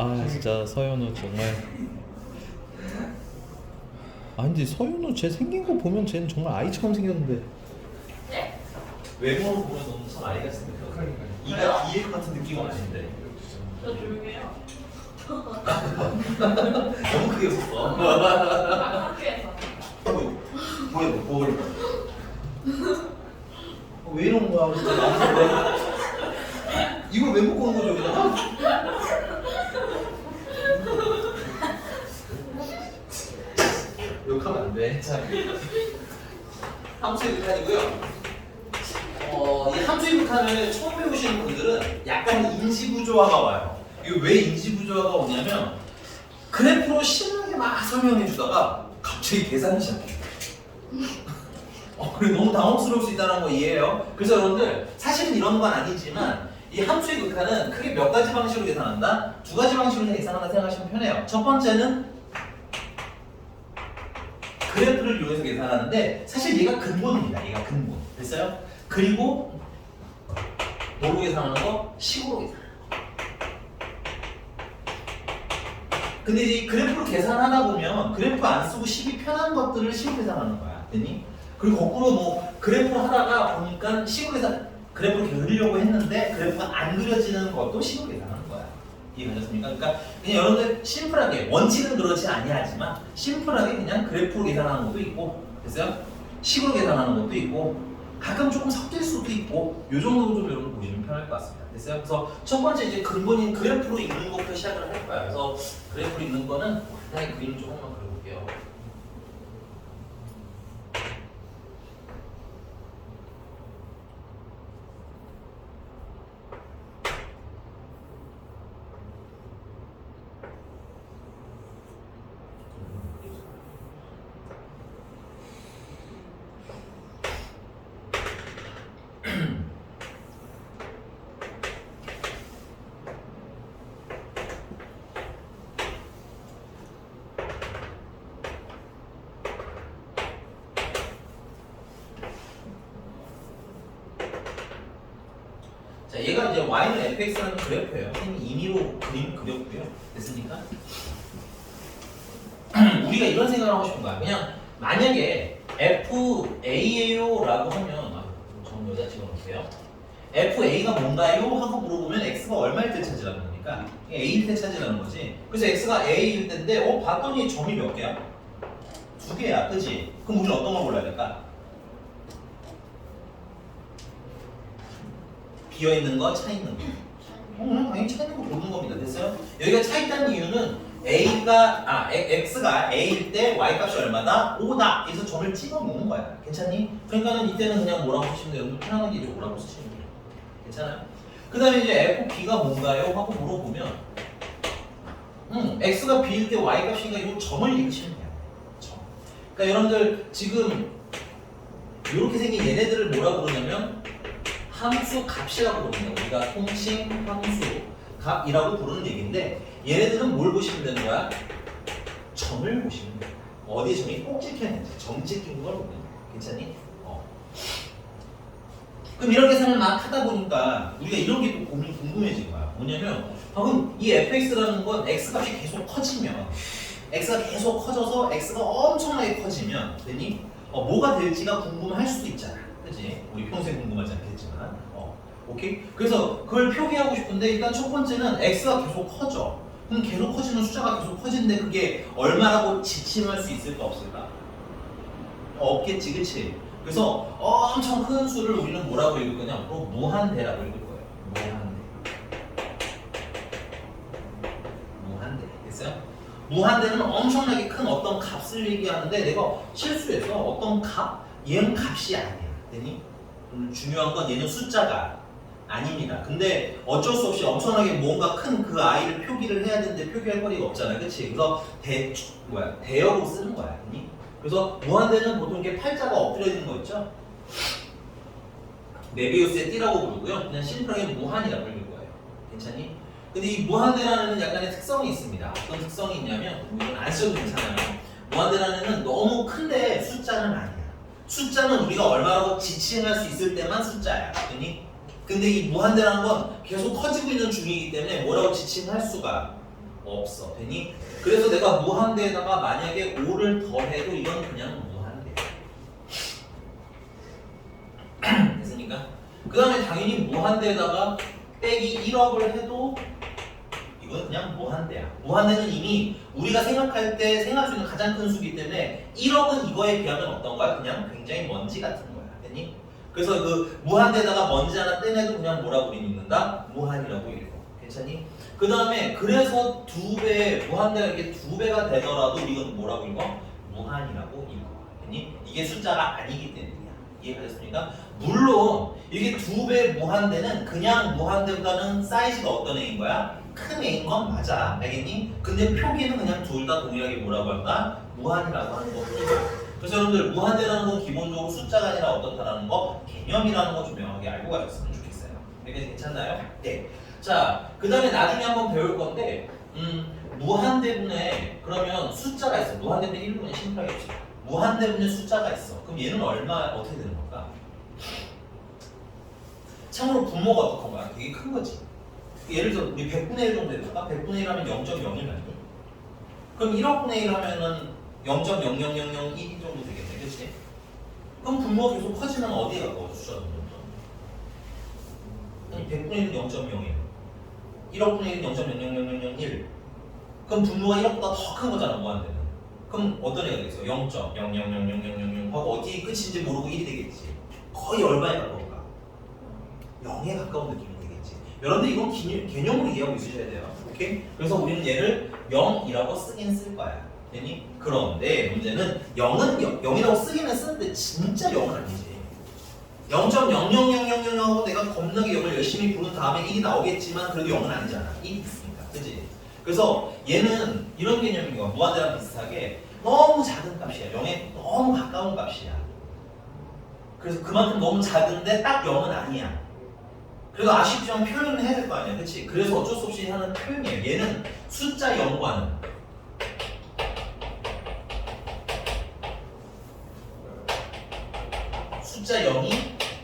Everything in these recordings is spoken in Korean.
아 진짜 서현우 정말. 아 근데 서현우 쟤 생긴 거 보면 쟤는 정말 아이처럼 생겼는데. 외모로 보면 너무 참 아이 같습니다. 이가 이해 같은 느낌은 아닌데. 저 조용해요. 너무 크게 웃었어. 학교에서. 뭘? 왜 이런 거야? 진짜 나한테 이걸 왜 묶어 놓은 거죠 여기다가? 욕하면 안 돼. 자, 함수의 극한이고요. 이 함수의 극한을 처음 배우시는 분들은 약간 인지부조화가 와요. 이거 왜 인지부조화가 오냐면 그래프로 신나게 막 설명해 주다가 갑자기 계산을 시작해. 그래 너무 당혹스러울 수 있다는 거 이해해요? 그래서 여러분들 사실은 이런 건 아니지만 이 함수의 극한은 크게 몇 가지 방식으로 계산한다? 두 가지 방식으로 계산한다 생각하시면 편해요. 첫 번째는 그래프를 이용해서 계산하는데 사실 얘가 근본입니다. 얘가 근본. 됐어요? 그리고 뭐로 계산하는 거? 식으로 계산하는 거. 근데 이제 그래프로 계산하다 보면 그래프 안 쓰고 식이 편한 것들을 식으로 계산하는 거야. 됐니? 그리고 거꾸로 뭐 그래프를 하다가 보니까 식으로 계산 그래프를 그리려고 했는데 그래프가 안 그려지는 것도 식으로 계산하는 거야. 이해가셨습니까? 그러니까 그냥 여러분들 심플하게 원칙은 그렇지 아니하지만 심플하게 그냥 그래프로 계산하는 것도 있고 됐어요? 식으로 계산하는 것도 있고 가끔 조금 섞일 수도 있고 요 정도 좀 여러분 보시면 편할 것 같습니다. 됐어요? 그래서 첫 번째 이제 근본인 그래프로 읽는 것부터 시작을 할 거야. 그래서 그래프로 읽는 거는 간단히 그림 조금만 그려볼게요. 자, 얘가 이제 y는 fx라는 그래프예요. 선생님이 임의로 그림 그렸고요. 됐습니까? 우리가 이런 생각을 하고 싶은 거야. 그냥 만약에 FA예요 라고 하면 전 여기다 집어넣을게요. FA가 뭔가요? 하고 물어보면 X가 얼마일 때 찾으라는 거니까 A일 때 찾으라는 거지. 그래서 X가 A일 때인데 봤더니 점이 몇 개야? 두 개야. 그치? 그럼 우리는 어떤 걸 골라야 될까? 비어있는 거, 차 있는 거. 당연히 차 있는 거 보는 겁니다. 됐어요? 여기가 차 있다는 이유는 X가 A일 때 Y 값이 얼마다? 5다. 그래서 점을 찍어 놓는 거야. 괜찮니? 그러니까는 이때는 그냥 뭐라고 쓰시면 돼요. 여러분 편안하게 이제 뭐라고 쓰시면 돼요. 괜찮아요? 그 다음에 이제 FB가 뭔가요? 하고 물어보면 X가 B일 때 Y 값이니까 이 점을 읽으시면 돼요. 점. 그러니까 여러분들 지금 이렇게 생긴 얘네들을 뭐라고 부르냐면 함수 값이라고 부릅니다. 우리가 통칭 함수 값이라고 부르는 얘기인데 얘네들은 뭘 보시면 되는 거야? 점을 보시면 돼요. 어디에 점이 꼭 찍혀있는지 점 찍힌 걸 보면 돼요. 괜찮니? 그럼 이런 계산을 막 하다 보니까 우리가 이런 게 또 궁금해진 거야. 뭐냐면 방금 이 fx라는 건 x값이 계속 커지면 x가 계속 커져서 x가 엄청나게 커지면 되니? 뭐가 될지가 궁금할 수도 있잖아. 그치? 우리 평생 궁금하지 않겠지만 오케이? 그래서 그걸 표기하고 싶은데 일단 첫 번째는 x가 계속 커져. 그럼 계속 커지는 숫자가 계속 커지는데 그게 얼마라고 지칭할 수 있을까 없을까? 없겠지, 그치? 그래서 엄청 큰 수를 우리는 뭐라고 읽을 거냐? 앞으로 무한대라고 읽을 거예요. 무한대. 됐어요? 무한대는 엄청나게 큰 어떤 값을 얘기하는데 내가 실수해서 어떤 값? 얘는 값이 아니야. 되니? 중요한 건 얘는 숫자가 아닙니다. 근데 어쩔 수 없이 엄청나게 뭔가 큰 그 아이를 표기를 해야 되는데 표기할 거리가 없잖아요. 그치? 그래서 대역으로 쓰는 거야. 되니? 그래서 무한대는 보통 이렇게 팔자가 엎드려 있는 거 있죠? 메비우스의 띠라고 부르고요. 그냥 심플하게 무한이라고 읽을 거예요. 괜찮니? 근데 이 무한대라는 약간의 특성이 있습니다. 어떤 특성이 있냐면 이건 안 써도 괜찮아요. 무한대라는 너무 큰데 숫자는 아니야. 숫자는 우리가 얼마라고 지칭할 수 있을 때만 숫자야. 그니? 근데 이 무한대라는 건 계속 커지고 있는 중이기 때문에 뭐라고 지칭할 수가 없어. 되니? 그래서 내가 무한대에다가 만약에 5를 더해도 이건 그냥 무한대. 됐습니까? 그 다음에 당연히 무한대에다가 빼기 1억을 해도 이건 그냥 무한대야. 무한대는 이미 우리가 생각할 때 생각할 수 있는 가장 큰 수이기 때문에 1억은 이거에 비하면 어떤 거야? 그냥 굉장히 먼지 같은 거야. 됐니? 그래서 그 무한대에다가 먼지 하나 떼내도 그냥 뭐라고 읽는다? 무한이라고 읽어. 괜찮니? 그 다음에 그래서 2배, 무한대가 이렇게 2배가 되더라도 이건 뭐라고 읽어? 무한이라고 읽어. 됐니? 이게 숫자가 아니기 때문이야. 이해가셨습니까? 물론 이게 2배 무한대는 그냥 무한대보다는 사이즈가 어떤 애인 거야? 큰 애인 건 맞아. 알겠니? 근데 표기는 그냥 둘 다 동일하게 뭐라고 할까? 무한이라고 하는 거 뿐이야. 그래서 여러분들 무한대라는 건 기본적으로 숫자가 아니라 어떻다라는 거, 개념이라는 거 좀 명확하게 알고 가셨으면 좋겠어요. 여기까지 괜찮나요? 네. 자, 그 다음에 나중에 한번 배울 건데 무한대분에 그러면 숫자가 있어. 무한대분의 1분의 심플하게 해봅시다. 무한대분의 숫자가 있어. 그럼 얘는 얼마 어떻게 되는 걸까? 참고로 분모가 어떡한 거야? 되게 큰 거지. 예를 들어 우리 100분의 1 정도 해볼까? 100분의 1 하면 0.01 맞니? 그럼 1억분의 1 하면은 0.00001 정도 되겠네. 그치? 그럼 분모가 계속 커지면 어디에 가까워? 숫자 점점. 아니 100분의 1은 0.01 1억분의 1은 0.00001 그럼 분모가 1억보다 더 큰 거잖아. 무한대는. 그럼 어떤 애가 되겠어? 0.0000000 하고 어디 끝인지 모르고 1이 되겠지. 거의 얼마에 가까울까? 0에 가까운 느낌이 되겠지. 여러분들 이건 개념으로 이해하고 있으셔야 돼요. 오케이? 그래서 우리는 얘를 0이라고 쓰긴 쓸 거야. 되니? 그런데 문제는 0이라고 쓰기는 쓰는데 진짜 0은 아니지. 0.00000 하고 내가 겁나게 0을 열심히 부른 다음에 1이 나오겠지만 그래도 0은 아니잖아. 1이 있으니까. 그치? 그래서 얘는 이런 개념인 거야. 무한대랑 비슷하게 너무 작은 값이야. 0에 너무 가까운 값이야. 그래서 그만큼 너무 작은데 딱 0은 아니야. 그래도 아쉽지만 표현은 해야 될 거 아니야. 그치? 그래서 어쩔 수 없이 하는 표현이에요. 얘는 숫자 0과는 숫자 0이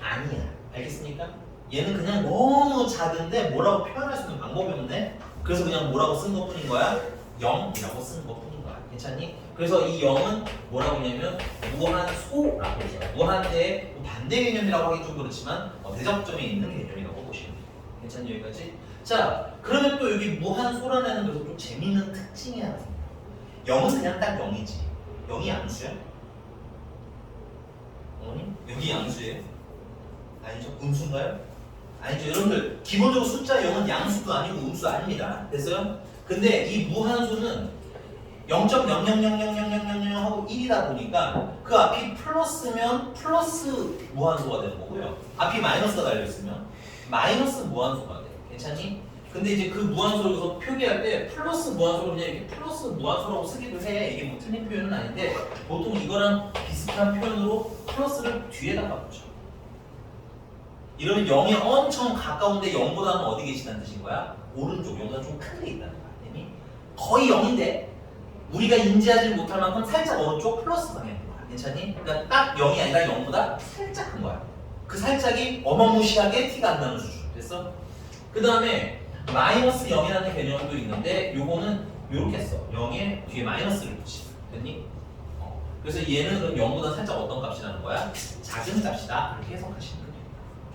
아니야. 알겠습니까? 얘는 그냥 너무 작은데 뭐라고 표현할 수 있는 방법이 없네? 그래서 그냥 뭐라고 쓴 것 뿐인 거야? 0이라고 쓴 것 뿐인 거야. 괜찮니? 그래서 이 0은 뭐라고 하냐면 무한소라고 해서 무한대의 반대 개념이라고 하기 좀 그렇지만 대적점에 있는 개념이라고 보시면 돼요. 괜찮니? 여기까지? 자, 그러면 또 여기 무한소라는 애는 그래서 좀 재밌는 특징이 하나 생겨요. 0은 그냥 딱 0이지. 0이 양수야? 어머니? 여기 양수예요? 아니죠? 음수인가요? 아니죠. 여러분들 기본적으로 숫자 0은 양수도 아니고 음수 아닙니다. 됐어요? 근데 이 무한수는 0.0000000 하고 1이다 보니까 그 앞이 플러스면 플러스 무한수가 되는 거고요. 앞이 마이너스가 달려있으면 마이너스 무한수가 돼. 괜찮니? 근데 이제 그 무한수를 여기서 표기할 때 플러스 무한수로 그냥 이렇게 플러스 무한수라고 쓰기도 해. 이게 뭐 틀린 표현은 아닌데 보통 이거랑 비슷한 표현으로 플러스를 뒤에다가 붙여. 이러면 0에 엄청 가까운데 0보다는 어디 계시다는 뜻인 거야? 오른쪽, 0보다 좀 큰 데 있다는 거야. 거의 0인데 우리가 인지하지 못할 만큼 살짝 오른쪽 플러스 방향인 거야. 괜찮니? 그러니까 딱 0이 아니라 0보다 살짝 큰 거야. 그 살짝이 어마무시하게 티가 안 나는 수준. 됐어? 그 다음에 마이너스 0이라는 개념도 있는데 요거는 요렇게 써. 0에 뒤에 마이너스를 붙이. 됐니? 그래서 얘는 그럼 0보다 살짝 어떤 값이라는 거야? 작은 값이다. 이렇게 해석하시면 돼요.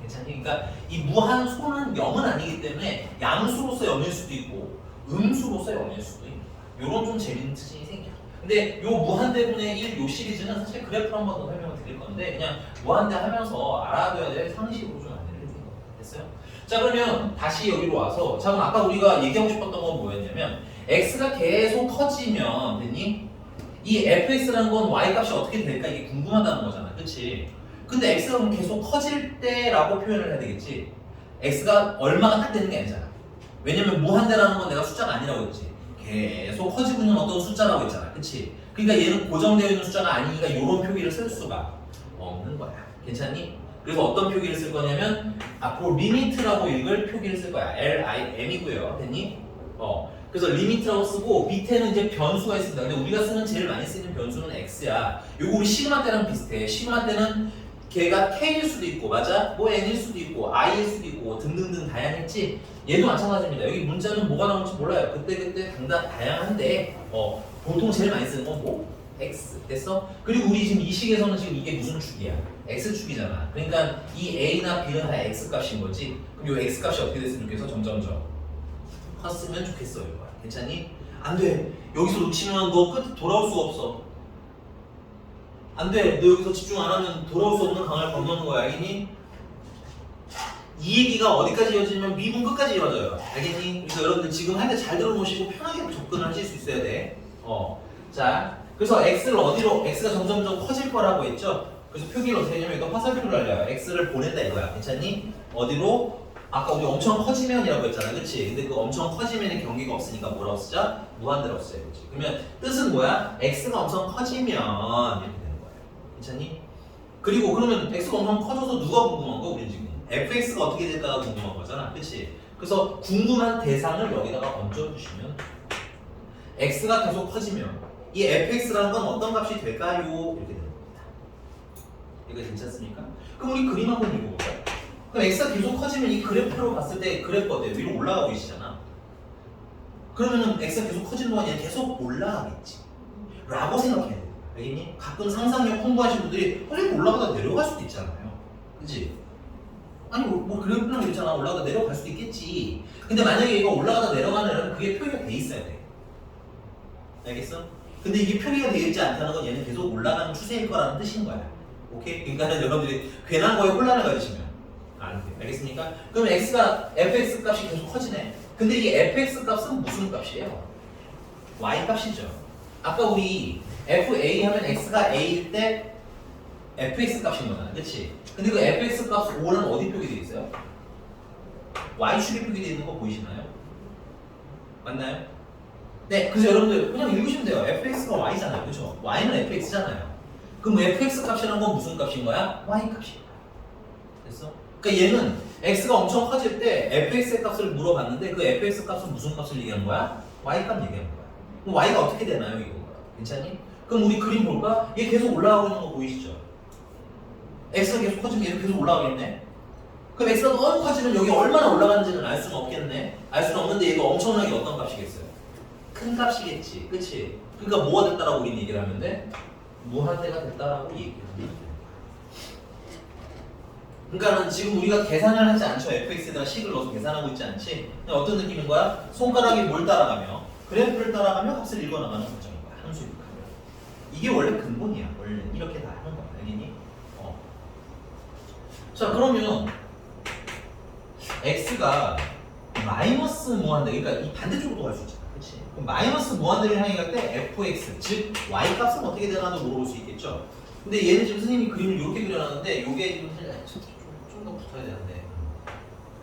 괜찮니? 그러니까 이 무한소는 0은 아니기 때문에 양수로서 0일 수도 있고 음수로서 0일 수도 있는 거야. 요런 좀 재밌는 특징이 생겨. 근데 요 무한대분의 1 요 시리즈는 사실 그래프로 한 번 더 설명을 드릴 건데 그냥 무한대 하면서 알아둬야 될 상식으로 좀 안내를 해드린 겁니다. 됐어요? 자, 그러면 다시 여기로 와서 자, 그럼 아까 우리가 얘기하고 싶었던 건 뭐였냐면 x가 계속 커지면 됐니? 이 fx라는 건 y 값이 어떻게 될까 이게 궁금하다는 거잖아. 그치? 근데 x가 그럼 계속 커질 때라고 표현을 해야 되겠지. x가 얼마가 딱 되는 게 아니잖아. 왜냐면 무한대라는 건 내가 숫자가 아니라고 했지. 계속 커지고 있는 어떤 숫자라고 했잖아. 그치? 그러니까 얘는 고정되어 있는 숫자가 아니니까 이런 표기를 쓸 수가 없는 거야. 괜찮니? 그래서 어떤 표기를 쓸 거냐면 앞으로 리미트라고 읽을 표기를 쓸 거야. LIM이고요. 됐니? 그래서 리미트라고 쓰고 밑에는 이제 변수가 있습니다. 근데 우리가 쓰는 제일 많이 쓰는 변수는 x야. 요거 우리 시그마 때랑 비슷해. 시그마 때는 걔가 K일 수도 있고 맞아? 뭐 N일 수도 있고 I일 수도 있고 등등등 다양했지? 얘도 마찬가지입니다. 여기 문자는 뭐가 나올지 몰라요. 그때 당장 다양한데 보통 제일 많이 쓰는 건 뭐? X 됐어? 그리고 우리 지금 이 식에서는 지금 이게 무슨 축이야? X축이잖아. 그러니까 이 A나 B는 다 X 값인 거지. 그럼 이 X 값이 어떻게 됐으면 좋겠어? 점점점 컸으면 좋겠어 이거야. 괜찮니? 안 돼. 여기서 놓치면 너 끝 돌아올 수가 없어. 안 돼. 너 여기서 집중 안 하면 돌아올 수 없는 강을 건너는 거야. 알겠니? 이 얘기가 어디까지 이어지냐면 미분 끝까지 이어져요. 알겠니? 그래서 여러분들 지금 할 때 잘 들어놓으시고 편하게 접근을 하실 수 있어야 돼. 자, 그래서 x를 어디로, x가 점점점 커질 거라고 했죠? 그래서 표기를 어떻게 하냐면 이거 화살표를 알려요. x를 보낸다 이거야. 괜찮니? 어디로? 아까 우리 엄청 커지면이라고 했잖아. 그치? 근데 그 엄청 커지면의 경계가 없으니까 뭐라고 쓰자? 무한대라고 써야지. 그러면 뜻은 뭐야? x가 엄청 커지면 이렇게 되는 거예요. 괜찮니? 그리고 그러면 x가 엄청 커져서 누가 궁금한 거? 우리 지금 fx가 어떻게 될까가 궁금한 거잖아. 그치? 그래서 궁금한 대상을 여기다가 얹어주시면 x가 계속 커지면 이 fx라는 건 어떤 값이 될까요? 이렇게 되는 겁니다. 이거 괜찮습니까? 그럼 우리 그림 한번 읽어볼까요? 그럼 x가 계속 커지면 이 그래프로 봤을 때 그래프가 어때요? 위로 올라가고 계시잖아. 그러면은 x가 계속 커지는 동안 얘는 계속 올라가겠지 라고 생각해야 돼요. 알겠니? 가끔 상상력 풍부하신 분들이 선생님 올라가다 내려갈 수도 있잖아요. 그치? 아니 뭐 그래프는 있잖아. 올라가다 내려갈 수도 있겠지. 근데 만약에 이거 올라가다 내려가는 그게 표기가 돼 있어야 돼. 알겠어? 근데 이게 표기가 되어 있지 않다는 건 얘는 계속 올라가는 추세일 거라는 뜻인 거야. 오케이? 그러니까 여러분들이 괜한 거에 혼란을 가지시면 안 돼요. 알겠습니까? 그럼 x가 fx 값이 계속 커지네. 근데 이 fx 값은 무슨 값이에요? y 값이죠. 아까 우리 fa 하면 x가 a일 때 fx 값인 거잖아. 그치? 근데 그 fx 값 5는 어디 표기되어 있어요? y축에 표기되어 있는 거 보이시나요? 맞나요? 네, 그래서 여러분들 그냥 읽으시면 돼요. fx가 y잖아요. 그쵸? y는 fx잖아요. 그럼 fx 값이라는 건 무슨 값인 거야? y 값인 거야. 됐어? 그러니까 얘는 x가 엄청 커질 때 fx의 값을 물어봤는데 그 fx 값은 무슨 값을 얘기하는 거야? y 값 얘기하는 거야. 그럼 y가 어떻게 되나요? 이거 괜찮니? 그럼 우리 그림 볼까? 얘 계속 올라가고 있는 거 보이시죠? x가 계속 커지면 얘도 계속 올라가겠네? 그럼 x가 너무 커지면 여기 얼마나 올라가는지는 알 수는 없겠네? 알 수는 없는데 얘가 엄청나게 어떤 값이겠어요? 큰 값이겠지, 그치? 그러니까 뭐가 됐다라고 우리는 얘기를 하면 돼? 무한대가 됐다라고 얘기를 하는 거야. 그러니까는 지금 우리가 계산을 하지 않죠. fx에다가 식을 넣어서 계산하고 있지 않지? 그냥 어떤 느낌인 거야? 손가락이 뭘 따라가며 그래프를 따라가며 값을 읽어나가는 과정인 거야. 함수 입력하면. 이게 원래 근본이야. 원래는 이렇게 다 하는 거야. 알겠니? 자, 그러면 x가 마이너스 무한대, 그러니까 이 반대쪽으로 갈 수 있잖아. 그치? 그럼 마이너스 무한대를 향해 갈 때 fx, 즉 y 값은 어떻게 되나도 물어볼 수 있겠죠. 근데 얘는 지금 선생님이 그림을 이렇게 그려놨는데 요게 지금 좀 더 붙어야 되는데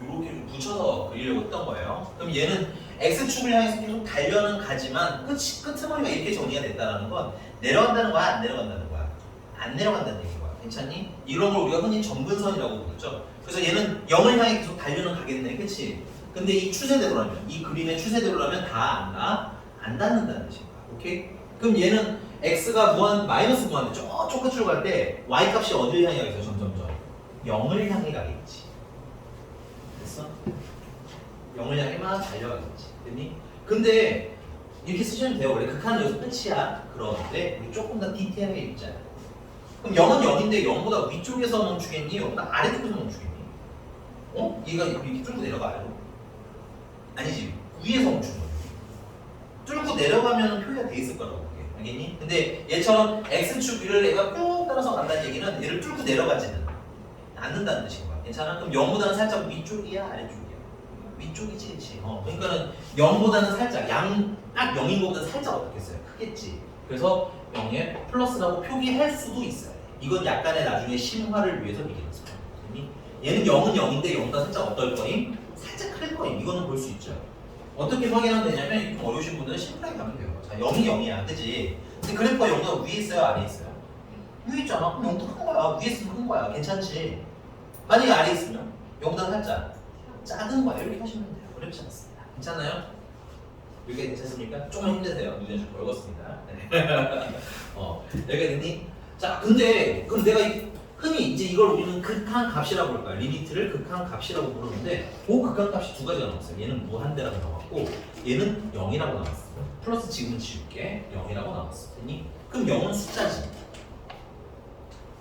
이렇게 좀 붙여서 그리려고 했던 거예요. 그럼 얘는 x축을 향해서 계속 달려는 가지만 끄트머리가 이렇게 정리가 됐다는 건 내려간다는 거야, 안 내려간다는 거야? 안 내려간다는 얘기인 거야. 괜찮니? 이런 걸 우리가 흔히 점근선이라고 부르죠. 그래서 얘는 0을 향해 계속 달려는 가겠네, 그치? 근데 이 추세대로라면, 이 그림의 추세대로라면 다 안 가? 안 닿는다는 뜻인 거야. 오케이? 그럼 얘는 x가 마이너스 무한대 저 끝으로 갈 때 y 값이 어디를 향해 가겠어? 점점점 0을 향해 가겠지. 됐어? 0을 향해만 달려가겠지. 됐니? 근데 이렇게 쓰시면 돼요. 원래 극한은 여기서 끝이야. 그런데 우리 조금 더 디테일하게 읽자. 그럼 0은 0인데 0보다 위쪽에서 멈추겠니? 0보다 아래쪽에서 멈추겠니? 얘가 이렇게 뚫고 내려가요? 아니지. 위에서 멈추는 거야. 뚫고 내려가면 표기가 돼 있을 거라고 볼게. 알겠니? 근데 얘처럼 x축 위를 얘가 쭉 따라서 간다는 얘기는 얘를 뚫고 내려가지는 않는다는 뜻인 거야. 괜찮아? 그럼 0보다는 살짝 위쪽이야? 아래쪽이야? 위쪽이지, 그치? 그러니까는 0보다는 살짝, 딱 0인 것보다는 살짝 어떻겠어요? 크겠지. 그래서 0에 플러스라고 표기할 수도 있어요. 이건 약간의 나중에 심화를 위해서 미리 연습해요. 얘는 0은 0인데 0보다 살짝 어떨 거임? 살짝 클 거임. 이거는 볼 수 있죠. 어떻게 확인하면 되냐면 좀 어려우신 분들은 심플하게 가면 돼요. 자, 0이 0이야, 그치? 근데 그래프가 0보다 위에 있어요, 아래에 있어요? 위에 있잖아. 그럼 0도 큰 거야. 위에 있으면 큰 거야. 괜찮지? 만약에 아래에 있으면 0보다 살짝 작은 거야. 이렇게 하시면 돼요. 어렵지 않습니다. 괜찮나요? 이게 괜찮습니까? 조금 힘드세요. 눈에 좀 벌겋습니다. 네. 여기가 됐니? 자, 근데 그럼 내가 흔히 이제 이걸 우리는 극한 값이라고 볼 거야. 리미트를 극한 값이라고 부르는데 그 극한 값이 두 가지가 나왔어요. 얘는 무한대라고 나왔고 얘는 0이라고 나왔어. 플러스 지금은 지울게 0이라고 나왔어. 됐니? 그럼 0은 숫자지.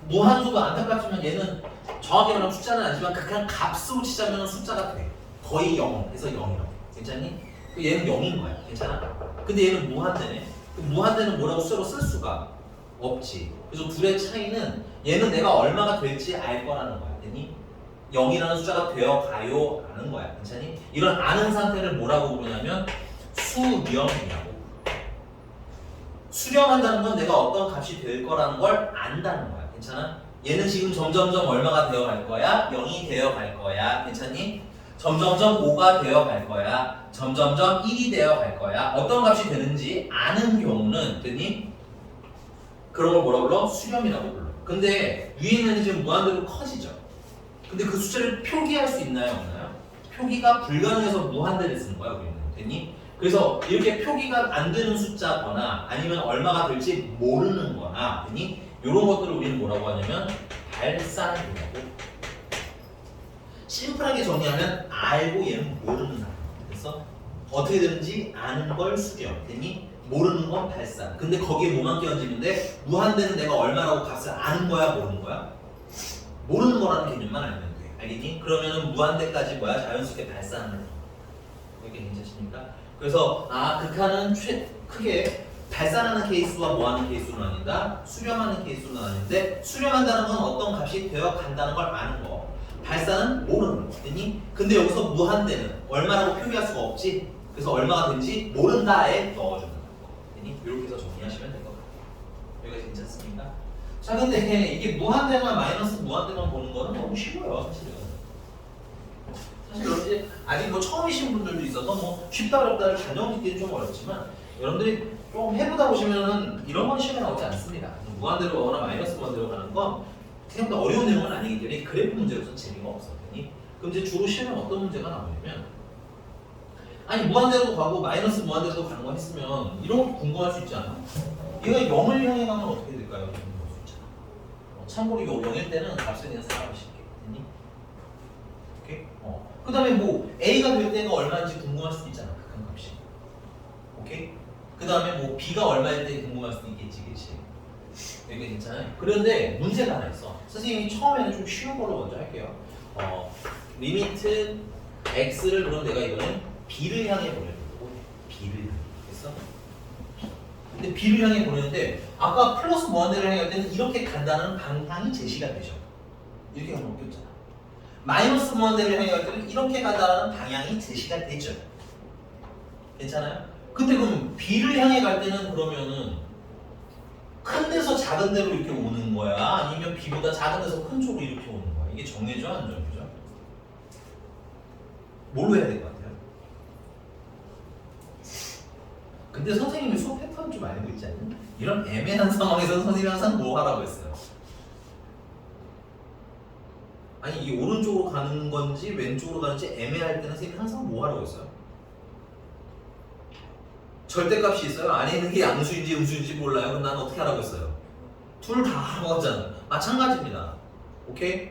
무한수가 안타깝지만 얘는 정확히 말하면 숫자는 아니지만 극한 값으로 치자면 숫자가 돼. 거의 0. 그래서 0이라고. 괜찮니? 얘는 0인 거야. 괜찮아? 근데 얘는 무한대네. 무한대는 뭐라고 숫자로 쓸 수가 없지. 그래서 둘의 차이는 얘는 내가 얼마가 될지 알 거라는 거야. 됐니? 0이라는 숫자가 되어가요 라는 거야. 괜찮니? 이런 아는 상태를 뭐라고 부르냐면 수렴이라고. 수렴한다는 건 내가 어떤 값이 될 거라는 걸 안다는 거야. 괜찮아? 얘는 지금 점점점 얼마가 되어갈 거야? 0이 되어갈 거야. 괜찮니? 점점점 5가 되어갈 거야. 점점점 1이 되어갈 거야. 어떤 값이 되는지 아는 경우는 됐니? 그런 걸 뭐라 불러? 수렴이라고 불러. 근데 위에 있는 지금 무한대로 커지죠. 근데 그 숫자를 표기할 수 있나요? 없나요? 표기가 불가능해서 무한대를 쓰는 거야. 우리는. 됐니? 그래서 이렇게 표기가 안 되는 숫자거나 아니면 얼마가 될지 모르는 거나 됐니? 이런 것들을 우리는 뭐라고 하냐면 발산이라고. 심플하게 정리하면 알고 얘는 모르는 거. 그래서 어떻게 되는지 아는 걸 수렴. 됐니? 모르는 건 발산. 근데 거기에 뭐만 끼얹으면 무한대는 내가 얼마라고 값을 아는 거야, 모르는 거야? 모르는 거라는 개념만 알면 돼. 알겠니? 그러면은 무한대까지 뭐야? 자연스럽게 발산을 해. 이렇게 괜찮습니까? 그래서 극한은 크게 발산하는 케이스와 뭐하는 케이스로 나뉜다? 수렴하는 케이스로 나뉘는데 수렴한다는 건 어떤 값이 되어 간다는 걸 아는 거. 발산은 모르는 거. 됐니? 근데 여기서 무한대는 얼마라고 표기할 수가 없지? 그래서 얼마가 된지 모른다에 넣어주는 거. 됐니? 이렇게 해서 정리하시면 될 것 같아요. 여기가 괜찮습니까? 자, 근데 이게 무한대만 마이너스 무한대만 보는 거는 너무 쉬워요, 사실은. 사실 여러분들이 아직 뭐 처음이신 분들도 있어서 뭐 쉽다 어렵다를 단정짓기는 좀 어렵지만 여러분들이 좀 해보다 보시면은 이런 건 시험에 나오지 않습니다. 무한대로 오거나 마이너스 무한대로 가는 건 생각보다 어려운 내용은 아니기 때문에 그래프 문제로서는 재미가 없었더니 그럼 이제 주로 시험에 어떤 문제가 나오냐면 아니 무한대로도 가고 마이너스 무한대로도 가는 거 했으면 이런 거 궁금할 수 있지 않아? 얘가 0을 향해 가면 어떻게 될까요? 궁금할 수 있잖아. 참고로 0일 때는 값에 대한 생각을 쉽게 됐니? 오케이? 그 다음에 뭐 A가 될 때가 얼마인지 궁금할 수도 있잖아. 극한 값이. 오케이? 그 다음에 뭐 B가 얼마일 때 궁금할 수도 있겠지. 그치? 이게 괜찮아요? 그런데 문제가 하나 있어. 선생님이 처음에는 좀 쉬운 걸로 먼저 할게요. 리미트 X를 그럼 내가 이번엔 B를 향해 보내려고 B를 향해. 됐어? 근데 B를 향해 보내는데 아까 플러스 무한대를 향해 갈 때는 이렇게 간다는 방향이 제시가 되죠. 이렇게 가면 웃겼잖아. 마이너스 무한대를 향해 갈 때는 이렇게 간다는 방향이 제시가 되죠. 괜찮아요? 근데 그럼 B를 향해 갈 때는 그러면은 큰 데서 작은 데로 이렇게 오는 거야? 아니면 B보다 작은 데서 큰 쪽으로 이렇게 오는 거야? 이게 정해져? 안 정해져? 뭘로 해야 될 것 같아요? 근데 선생님이 수업 패턴 좀 알고 있지 않니? 이런 애매한 상황에서 선생님이 항상 뭐 하라고 했어요? 아니 이 오른쪽으로 가는 건지 왼쪽으로 가는지 애매할 때는 선생님이 항상 뭐 하라고 했어요? 절대값이 있어요? 안에 있는 게 양수인지 음수인지 몰라요? 그럼 나는 어떻게 하라고 했어요? 둘 다 하라고 하잖아. 마찬가지입니다. 오케이?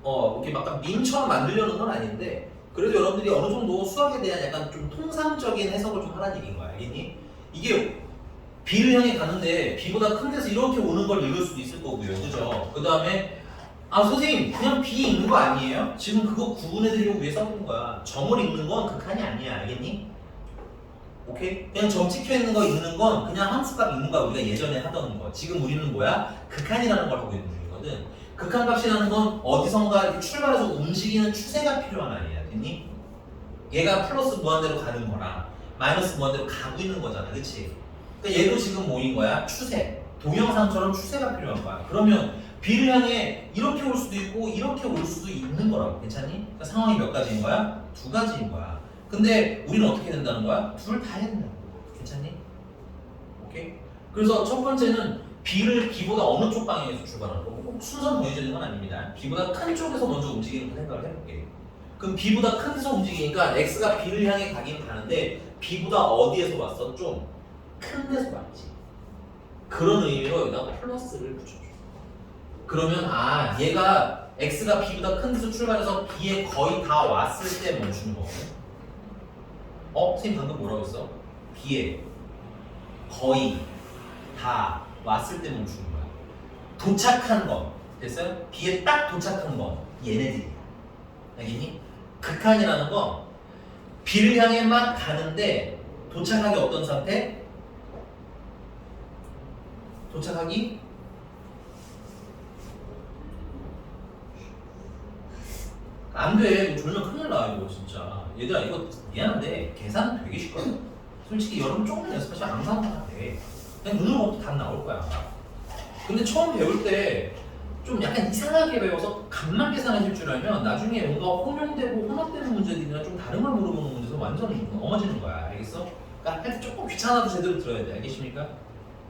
이렇게 막 밈처럼 만들려는 건 아닌데 그래도 여러분들이 어느 정도 수학에 대한 약간 좀 통상적인 해석을 좀 하라는 얘기인 거야. 알겠니? 이게 B를 향해 가는데 B보다 큰 데서 이렇게 오는 걸 읽을 수도 있을 거고요. 그죠? 그 다음에 선생님 그냥 B 읽는 거 아니에요? 지금 그거 구분해드리려고 위해 써본 거야. 점을 읽는 건 극한이 아니야. 알겠니? 오케이? 그냥 점 찍혀 있는 거 읽는 건 그냥 함수값 읽는 거야. 우리가 예전에 하던 거. 지금 우리는 뭐야? 극한이라는 걸 하고 있는 중이거든. 극한값이라는 건 어디선가 이렇게 출발해서 움직이는 추세가 필요한 아이야. 됐니? 얘가 플러스 무한대로 가는 거랑 마이너스 무한대로 가고 있는 거잖아. 그치? 그러니까 얘도 지금 뭐인 거야? 추세. 동영상처럼 추세가 필요한 거야. 그러면 B를 향해 이렇게 올 수도 있고 이렇게 올 수도 있는 거라고. 괜찮니? 그러니까 상황이 몇 가지인 거야? 두 가지인 거야. 근데 우리는 어떻게 된다는 거야? 둘 다 해야 된다고. 괜찮니? 오케이? 그래서 첫 번째는 B를 B보다 어느 쪽 방향에서 출발하는 거고 꼭 순서 정해져 있는 건 아닙니다. B보다 큰 쪽에서 먼저 움직이는 거 생각을 해볼게. 그럼 B보다 큰 데서 움직이니까 X가 B를 향해 가긴 가는데 B보다 어디에서 왔어? 좀 큰 데서 왔지. 그런 의미로 여기다 플러스를 붙여줘. 그러면 아 얘가 x가 b보다 큰 데서 출발해서 b에 거의 다 왔을 때 멈추는 거거든. 선생님 방금 뭐라고 했어? b에 거의 다 왔을 때 멈추는 거야. 도착한 건 됐어요? b에 딱 도착한 건 얘네들이야. 알겠니? 극한이라는 건 b를 향해만 가는데 도착하기 어떤 상태? 도착하기 안 돼. 이거 졸면 큰일 나 이거 진짜. 얘들아 이거 미안한데 계산 되게 쉽거든. 솔직히 여러분 조금 연습하시면 앙상하면 돼. 그냥 눈으로 보면 답 나올 거야. 근데 처음 배울 때 좀 약간 이상하게 배워서 값만 계산하실 줄 알면 나중에 뭔가 혼용되고 혼합되는 문제들이나 좀 다른 걸 물어보는 문제에서 완전 넘어지는 거야. 알겠어? 그러니까 할 때 조금 귀찮아도 제대로 들어야 돼. 알겠습니까?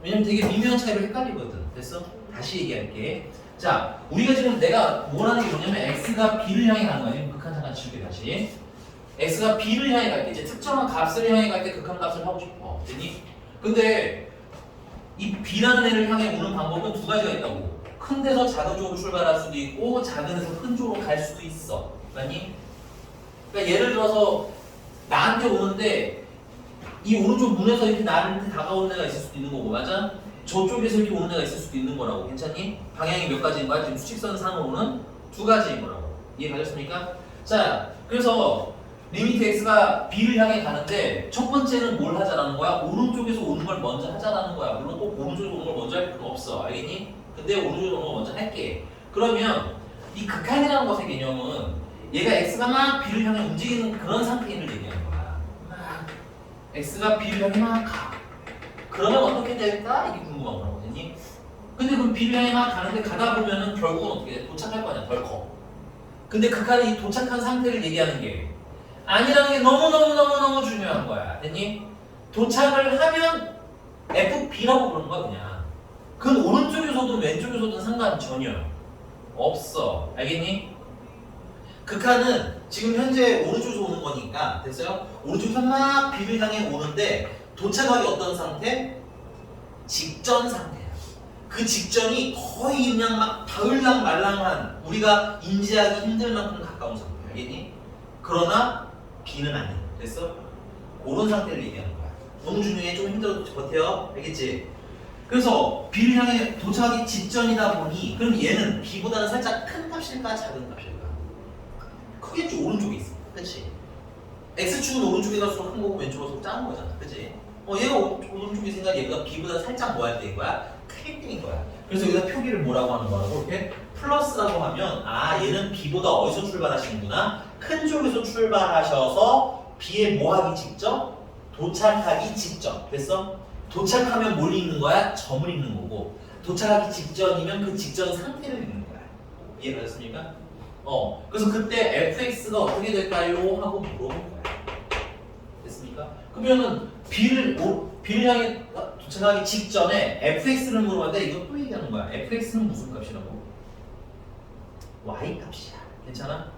왜냐면 되게 미묘한 차이로 헷갈리거든. 됐어? 다시 얘기할게. 자, 우리가 지금 내가 원하는 게 뭐냐면 x가 b를 향해 가는 거야. 극한 잠깐 지울게 다시. x가 b를 향해 갈 때 이제 특정한 값을 향해 갈 때 극한 값을 하고 싶어. 됐니? 근데 이 b라는 애를 향해 오는 방법은 두 가지가 있다고. 큰 데서 작은 쪽으로 출발할 수도 있고 작은 데서 큰 쪽으로 갈 수도 있어. 맞니? 그러니까 예를 들어서 나한테 오는데 이 오른쪽 문에서 이렇게 나한테 다가오는 애가 있을 수도 있는 거고, 맞아? 저쪽에서 이렇게 오는 애가 있을 수도 있는 거라고. 괜찮니? 방향이 몇 가지인 거야? 지금 수직선 상으로는 두 가지인 거라고. 이해가셨습니까? 자, 그래서 리미트 x가 b를 향해 가는데 첫 번째는 뭘 하자라는 거야? 오른쪽에서 오는 걸 먼저 하자라는 거야. 물론 꼭 오른쪽에서 오는 걸 먼저 할 필요는 없어. 알겠니? 근데 오른쪽에서 오는 걸 먼저 할게. 그러면 이 극한이라는 것의 개념은 얘가 x가 막 b를 향해 움직이는 그런 상태를 얘기하는 거야. 막 x가 b를 향해 막 가. 그러면 어떻게 될까? 이게 궁금한 거거든요. 근데 그 b를 향해 막 가는데 가다 보면은 결국은 어떻게 돼? 도착할 거 아니야, 덜컥. 근데 극한은 이 도착한 상태를 얘기하는 게 아니라는 게 너무너무너무너무 중요한 거야. 됐니? 도착을 하면 FB라고 그러는 거야, 그냥. 그건 오른쪽에서든 왼쪽에서든 상관 전혀 없어. 알겠니? 극한은 지금 현재 오른쪽에서 오는 거니까, 됐어요? 오른쪽에서 막 B를 향해 오는데 도착하기 어떤 상태? 직전 상태야. 그 직전이 거의 그냥 막 닿을랑 말랑한 우리가 인지하기 힘들 만큼 가까운 상태야. 알겠니? 그러나 B는 아니야. 됐어? 그런 상태를 얘기하는 거야. 너무 중요해. 좀 힘들어도 버텨. 알겠지? 그래서 B를 향해 도착하기 직전이다 보니 그럼 얘는 B보다는 살짝 큰 값일까? 작은 값일까? 크겠지. 오른쪽에 있어. 그치? X축은 오른쪽에 갈수록 큰 거고 왼쪽으로 갈수록 작은 거잖아. 그치? 얘가 오른쪽에 있으니까 얘가 B보다 살짝 뭐 할 때인 거야? 클 때인 거야. 그래서 여기다 표기를 뭐라고 하는 거라고? 이렇게 플러스라고 하면 아 얘는 B보다 어디서 출발하시는구나? 큰 쪽에서 출발하셔서 B에 뭐 하기 직접? 도착하기 직전. 됐어? 도착하면 뭘 읽는 거야? 점을 읽는 거고 도착하기 직전이면 그 직전 상태를 읽는 거야. 이해가셨습니까? 그래서 그때 fx가 어떻게 될까요? 하고 물어본 거야. 됐습니까? 그러면은 B를 향해 도착하기 직전에 fx를 물어봤는데 이거 또 얘기하는 거야. fx는 무슨 값이라고? y 값이야. 괜찮아?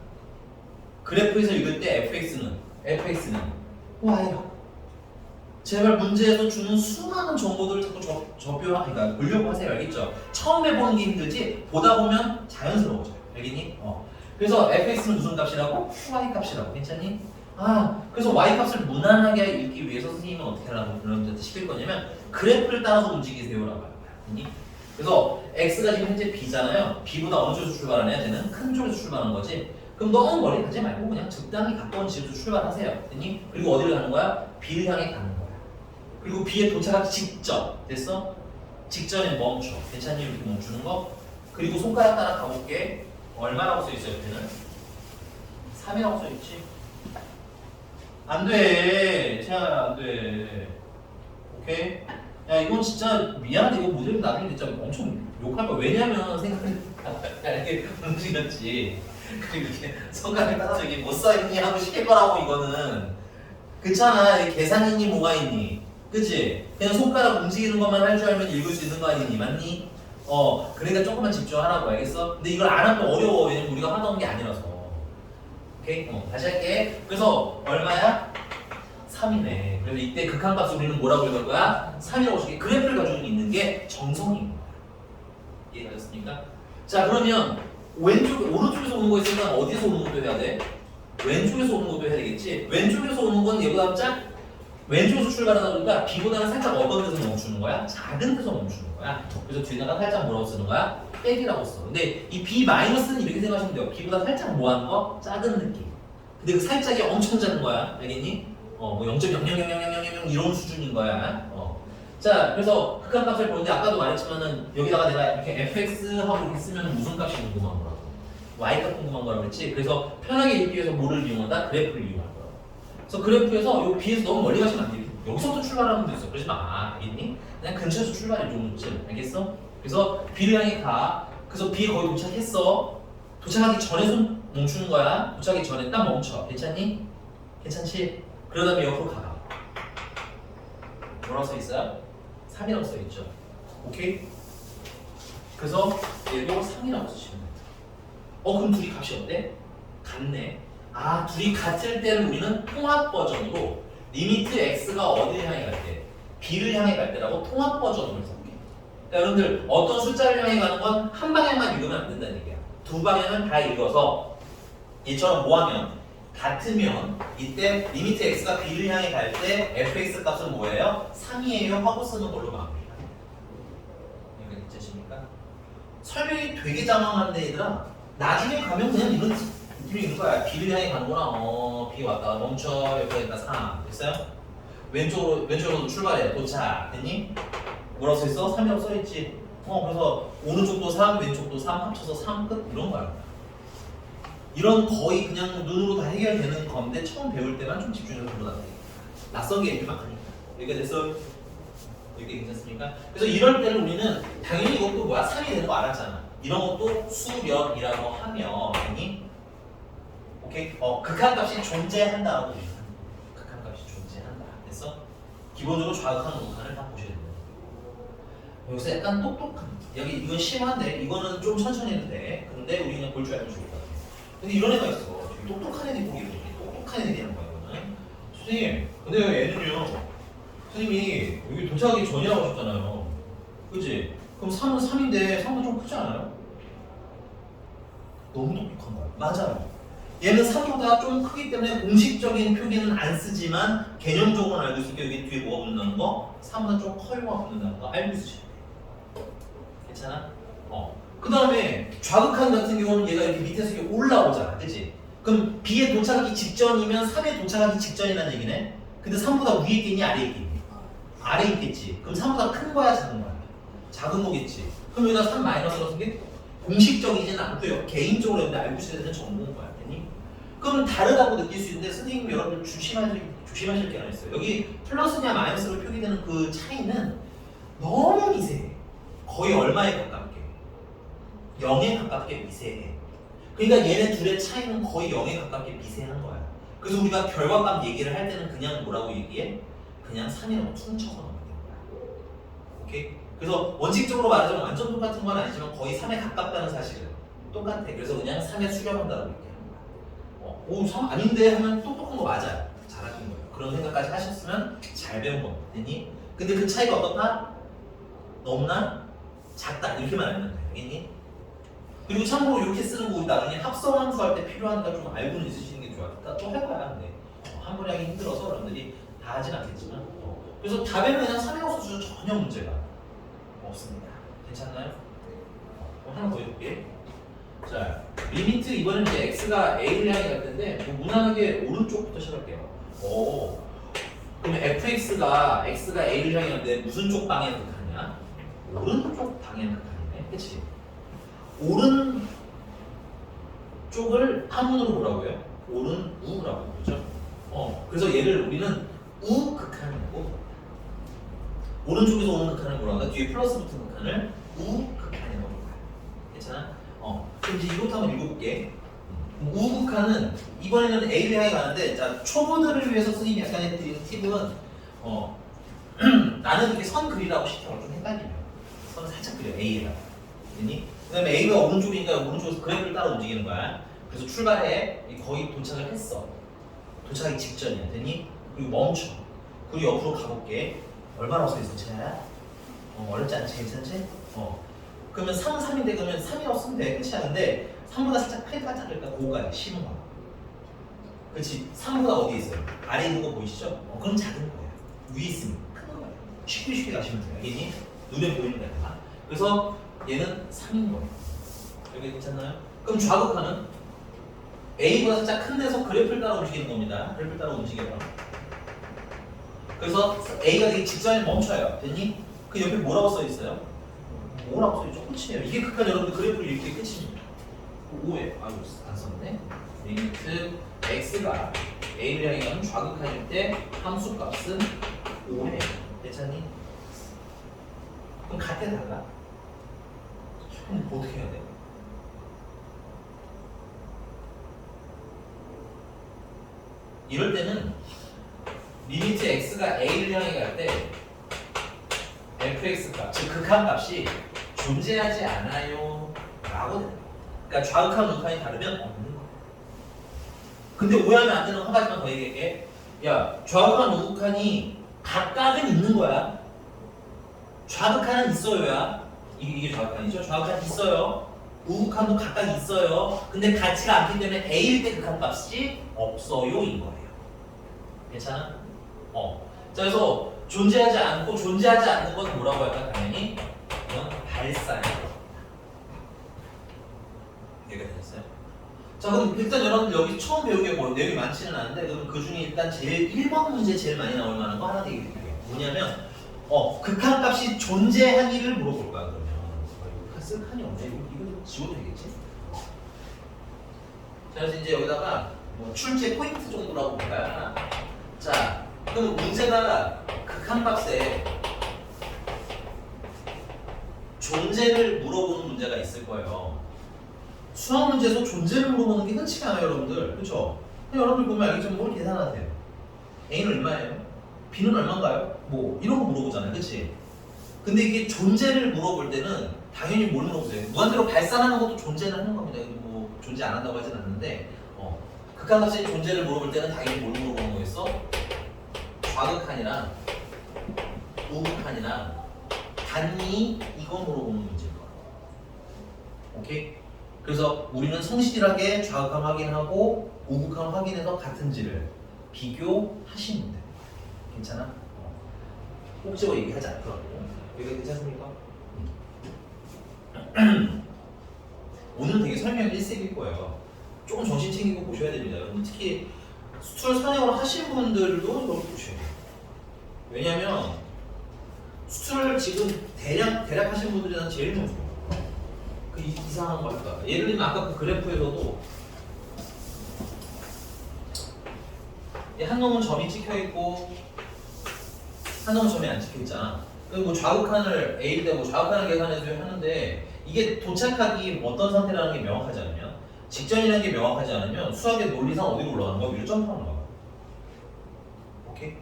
그래프에서 읽을 때 fx는 y라고. 제발 문제에서 주는 수많은 정보들을 자꾸 그러니까 보려고 하세요. 알겠죠? 처음에 보는 게 힘들지 보다 보면 자연스러워져요. 알겠니? 그래서 fx는 무슨 값이라고? y 값이라고. 괜찮니? 그래서 y 값을 무난하게 읽기 위해서 선생님은 어떻게 하라고 그런 시킬 거냐면 그래프를 따라서 움직이세요라고 할 거야. 알겠니? 그래서 x가 지금 현재 b잖아요. b보다 어느 쪽에서 출발하냐? 쟤는 큰 쪽에서 출발하는 거지. 그럼 너무 멀리 가지 말고 그냥 적당히 가까운 지역에서 출발하세요. 됐니? 그리고 어디를 가는 거야? b를 향해 가는 거야. 그리고 B에 도착하기 직전. 됐어? 직전에 멈춰. 괜찮니? 이렇게 멈추는 거. 그리고 손가락 따라 가볼게. 얼마라고 써있어 옆에는? 3이라고 써있지? 안 돼. 태양아 안 돼. 오케이? 야 이건 진짜 미안한데 이거 모델 나중에 진짜 엄청 욕할 거야. 왜냐면 생각해 이렇게 움직였지. 그리고 이렇게 손가락 따라서 이게 뭐 써있니 하고 시킬 거라고 이거는. 그렇잖아. 계산이니 뭐가 있니? 그치? 그냥 손가락 움직이는 것만 할 줄 알면 읽을 수 있는 거 아니니? 맞니? 그러니까 조금만 집중하라고. 알겠어? 근데 이걸 안 하면 어려워. 왜냐면 우리가 하던 게 아니라서. 오케이? 다시 할게. 그래서 얼마야? 3이네. 그래서 이때 극한값 우리는 뭐라고 읽을 거야? 3이라고 줄게. 그래프를 가지고 있는 게 정성인 거야. 이해가셨습니까? 자 그러면 오른쪽에서 오는 거 있으면 어디서 오는 것도 해야 돼? 왼쪽에서 오는 것도 해야 되겠지? 왼쪽에서 오는 건 얘보다 왼쪽에서 출발하다 보니까 B보다는 살짝 어떤 데서 멈추는 거야? 작은 데서 멈추는 거야. 그래서 뒤에다가 살짝 뭐라고 쓰는 거야? 백이라고 써. 근데 이 B-는 이렇게 생각하시면 돼요. B보다 살짝 뭐하는 거? 작은 느낌. 근데 그 살짝이 엄청 작은 거야. 알겠니? 뭐 0.0000000 이런 수준인 거야. 자, 그래서 극한값을 보는데 아까도 말했지만은 여기다가 내가 이렇게 fx하고 이렇게 쓰면 무슨 값이 궁금한 거라고? y값 궁금한 거라고 그랬지? 그래서 편하게 읽기 위해서 뭐를 이용한다? 그래프를 이용할 거야. 그래서 그래프에서 요 B에서 너무 멀리 가시면 안 돼. 여기서부터 출발하면 되겠어. 그러지 마. 알겠니? 그냥 근처에서 출발해 좀. 알겠어? 그래서 B를 향해 가. 그래서 B에 거의 도착했어. 도착하기 전에 손 멈추는 거야. 도착하기 전에 딱 멈춰. 괜찮니? 괜찮지? 그러다 보면 옆으로 가봐. 뭐라고 써 있어요? 3이라고 써 있죠. 오케이? 그래서 얘도 3이라고 쓰시면 돼요. 그럼 둘이 값이 어때? 같네. 둘이 같을 때는 우리는 통합 버전으로 리미트 x가 어디를 향해 갈 때? b를 향해 갈 때라고 통합 버전으로 써볼게. 그러니까 여러분들 어떤 숫자를 향해 가는 건 한 방향만 읽으면 안 된다는 얘기야. 두 방향은 다 읽어서 얘처럼 뭐하면 같으면 이때 리미트 x가 b를 향해 갈 때 fx 값은 뭐예요? 3이에요 하고 쓰는 걸로 마무리해요. 이거 괜찮습니까? 설명이 되게 장황한데 얘들아 나중에 가면 그냥 이런 느낌이 있는 거야. b를 향해 가는구나. b 왔다 멈춰 여기다 3 됐어요? 왼쪽으로 출발해 도착 됐니? 뭐라고 써있어? 3이라고 써있지. 그래서 오른쪽도 3 왼쪽도 3 합쳐서 3 끝 이런 거야. 이런 거의 그냥 눈으로 다 해결되는 건데 처음 배울 때만 좀 집중해서 들어야 돼. 낯선 게 이렇게 막 하니까. 여기가 됐어? 이렇게 괜찮습니까? 그래서 이럴 때는 우리는 당연히 이것도 뭐야? 3이 되는 거 알았잖아. 이런 것도 수렴이라고 하면 아니? 오케이? 극한값이 존재한다라고 얘기합니다. 극한값이 존재한다. 됐어? 기본적으로 좌극한 우극한을 다 보셔야 돼요. 여기서 약간 똑똑한 여기 이건 심한데 이거는 좀 천천히 해도 돼. 근데 우리 그냥 볼 줄 알면 좋을 것 같아. 근데 이런 애가 있어. 되게 똑똑한 애들이 보기 이렇게 똑똑한 애들이 하는 거야 이거는. 선생님, 근데 얘는요. 선생님이 여기 도착하기 전이라고 하셨잖아요. 그치? 그럼 3은 3인데 3은 좀 크지 않아요? 너무 똑똑한 거야. 맞아요. 얘는 3보다 좀 크기 때문에 공식적인 표기는 안 쓰지만 개념적으로는 알고 있을 때 여기 뒤에 뭐가 붙는다는 거? 3보다 좀 커요가 붙는다는 거 알고 있으시죠? 괜찮아? 그 다음에 좌극한 같은 경우는 얘가 이렇게 밑에서 이렇게 올라오잖아. 그치? 그럼 B에 도착하기 직전이면 3에 도착하기 직전이라는 얘기네? 근데 3보다 위에 있겠니? 아래에 있겠니? 아래에 있겠지. 그럼 3보다 큰 거야? 작은 거야? 작은 거겠지. 그럼 여기다 3 마이너스라고 쓴 게 공식적이진 않고요. 개인적으로 여러분들 알고 있어야 되는 정보인 거야. 됐니? 그러면 다르다고 느낄 수 있는데 선생님 여러분들 조심하실 게 하나 있어요. 여기 플러스냐 마이너스로 표기되는 그 차이는 너무 미세해. 거의 얼마에 가깝게? 0에 가깝게 미세해. 그러니까 얘네 둘의 차이는 거의 0에 가깝게 미세한 거야. 그래서 우리가 결과값 얘기를 할 때는 그냥 뭐라고 얘기해? 그냥 3이라고 퉁쳐서 넣는 거야. 오케이? 그래서 원칙적으로 말하자면 완전 똑같은 건 아니지만 거의 3에 가깝다는 사실은 똑같아. 그래서 그냥 3에 수렴한다고 얘기하는 거야. 3 아닌데 하면 똑똑한 거 맞아요. 잘하신 거예요. 그런 생각까지 하셨으면 잘 배운 겁니다. 됐니? 근데 그 차이가 어떻다? 너무나 작다. 이렇게만 알면 돼. 알겠니? 그리고 참고로 이렇게 쓰는 거 우리 나중에 합성함수 할 때 필요하니까 좀 알고는 있으시는 게 좋아. 또 해봐야 근데 한 번에 하기 힘들어서 여러분들이 다 하진 않겠지만 그래서 답에는 그냥 3이라고 써주셔도 전혀 문제가 없습니다. 괜찮나요? 하나 더 해볼게. 자, 리미트 이번엔 이제 x가 a를 향해 갈 텐데 뭐 무난하게 오른쪽부터 시작할게요. 그러면 fx가 x가 a를 향해 가는데 무슨 쪽 방향을 극하냐? 오른쪽 방향을 극하네. 그치? 오른 쪽을 한문으로 뭐라고 해요? 오른 우라고 그러죠. 그래서 얘를 우리는 우극한이라고 오른쪽에서 오는 극한을 뭐라고 한다? 뒤에 플러스 붙은 극한을 우극한이라고 해요. 괜찮아? 그럼 이제 이것도 한번 읽어볼게. 우극한은 이번에는 A를 향해 가는데 자 초보들을 위해서 선생님이 약간 드리는 팁은 나는 이렇게 선 그리라고 시켜서 좀 헷갈리면 선을 살짝 그려 A에다가 됐니? 그 다음에 A가 오른쪽이니까 오른쪽에서 그래프를 따라 움직이는 거야. 그래서 출발해 거의 도착을 했어. 도착하기 직전이야. 됐니? 그리고 멈춰. 그리고 옆으로 가볼게. 얼마나 서 있어, 채야? 어렵지 않지? 괜찮지? 그러면 3, 3인데 그러면 3이었으면 돼. 끝이야. 근데 3보다 살짝 크니까 작을까? 고가 심은 거야. 그렇지. 3보다 어디 있어요? 아래 있는 거 보이시죠? 그럼 작은 거예요. 위에 있으면 큰 거예요. 쉽게 가시면 돼요. 알겠니? 눈에 보이는 거야. 그래서 얘는 3인 거예요. 여기 괜찮나요? 그럼 좌극하는 A보다 살짝 큰 데서 그래프를 따라 움직이는 겁니다. 그래프를 따라 움직여요. 그래서 A가 되게 직선에 멈춰요. 됐니? 그 옆에 뭐라고 써 있어요? 뭐라고 써 있죠? 끝이에요. 이게 극한 여러분들 그래프를 이렇게 끝입니다. 5에 아유 안 썼네. 리미트 x가 a를 향해 가는 좌극한일 때 함수값은 5에 괜찮니? 그럼 같아 달라? 그럼 어떻게 해야 돼? 이럴 때는 리미트 x가 a를 향해 갈 때 fx 값, 즉 극한값이 존재하지 않아요 라고 돼요. 그러니까 좌극한 우극한이 다르면 없는 거야. 근데 오해하면 안 되는 한 가지만 더 얘기할게. 야, 좌극한 우극한이 각각은 있는 거야. 좌극한은 있어요야. 이게 좌극한이죠. 좌극한 있어요. 우극한도 각각 있어요. 근데 같지가 않기 때문에 a일 때 극한값이 없어요인 거예요. 괜찮아? 자, 그래서 존재하지 않고 존재하지 않는 건 뭐라고 할까? 당연히 이건 발사예요. 이해가 되셨어요? 자, 그럼 일단 여러분들 여기 처음 배운 게 뭐 내용이 많지는 않은데 그럼 그 중에 일단 제일 1번 문제 제일 많이 나올 만한 거 하나 얘기 드릴게요. 뭐냐면 극한값이 존재하기를 물어볼 거야. 그러면 쓸 칸이 없네. 이거 지워도 되겠지? 자, 그래서 이제 여기다가 뭐 출제 포인트 정도라고 볼까요? 자, 그럼 문제가 극한값에 존재를 물어보는 문제가 있을 거예요. 수학 문제에서 존재를 물어보는 게 흔치가 않아요, 여러분들. 그렇죠? 여러분들 보면 알겠지만 뭘 계산하세요? A는 얼마예요? B는 얼마인가요? 뭐 이런 거 물어보잖아요, 그렇지? 근데 이게 존재를 물어볼 때는 당연히 뭘 물어보세요? 무한대로 발산하는 것도 존재는 하는 겁니다. 뭐 존재 안 한다고 하진 않는데 극한값의 존재를 물어볼 때는 당연히 뭘 물어보는 거겠어? 좌극한이랑 우극한이랑 단위 이거 물어보는 문제일 거야. 오케이? 그래서 우리는 성실하게 좌극한 확인하고 우극한 확인해서 같은지를 비교하시면 돼. 괜찮아? 혹시 얘기하지 않더라고. 이거 괜찮습니까? 오늘 되게 설명 일색일 거예요. 조금 정신 챙기고 보셔야 됩니다. 여러분 특히 수출 선행을 하신 분들도 이걸 보셔야 돼요. 왜냐면 수출을 지금 대략 하신 분들이 제일 무서워요. 그 이상한 거 할까? 예를 들면 아까 그 그래프에서도 한 놈은 점이 찍혀 있고 한 놈은 점이 안 찍혀 있잖아. 그리고 뭐 좌극한을 A일 때 뭐 좌극한을 계산해서 하는데 이게 도착하기 어떤 상태라는 게 명확하지 않으면 직전이라는 게 명확하지 않으면 수학의 논리상 어디로 올라가는 거야? 위로 점프하는 거야. 오케이?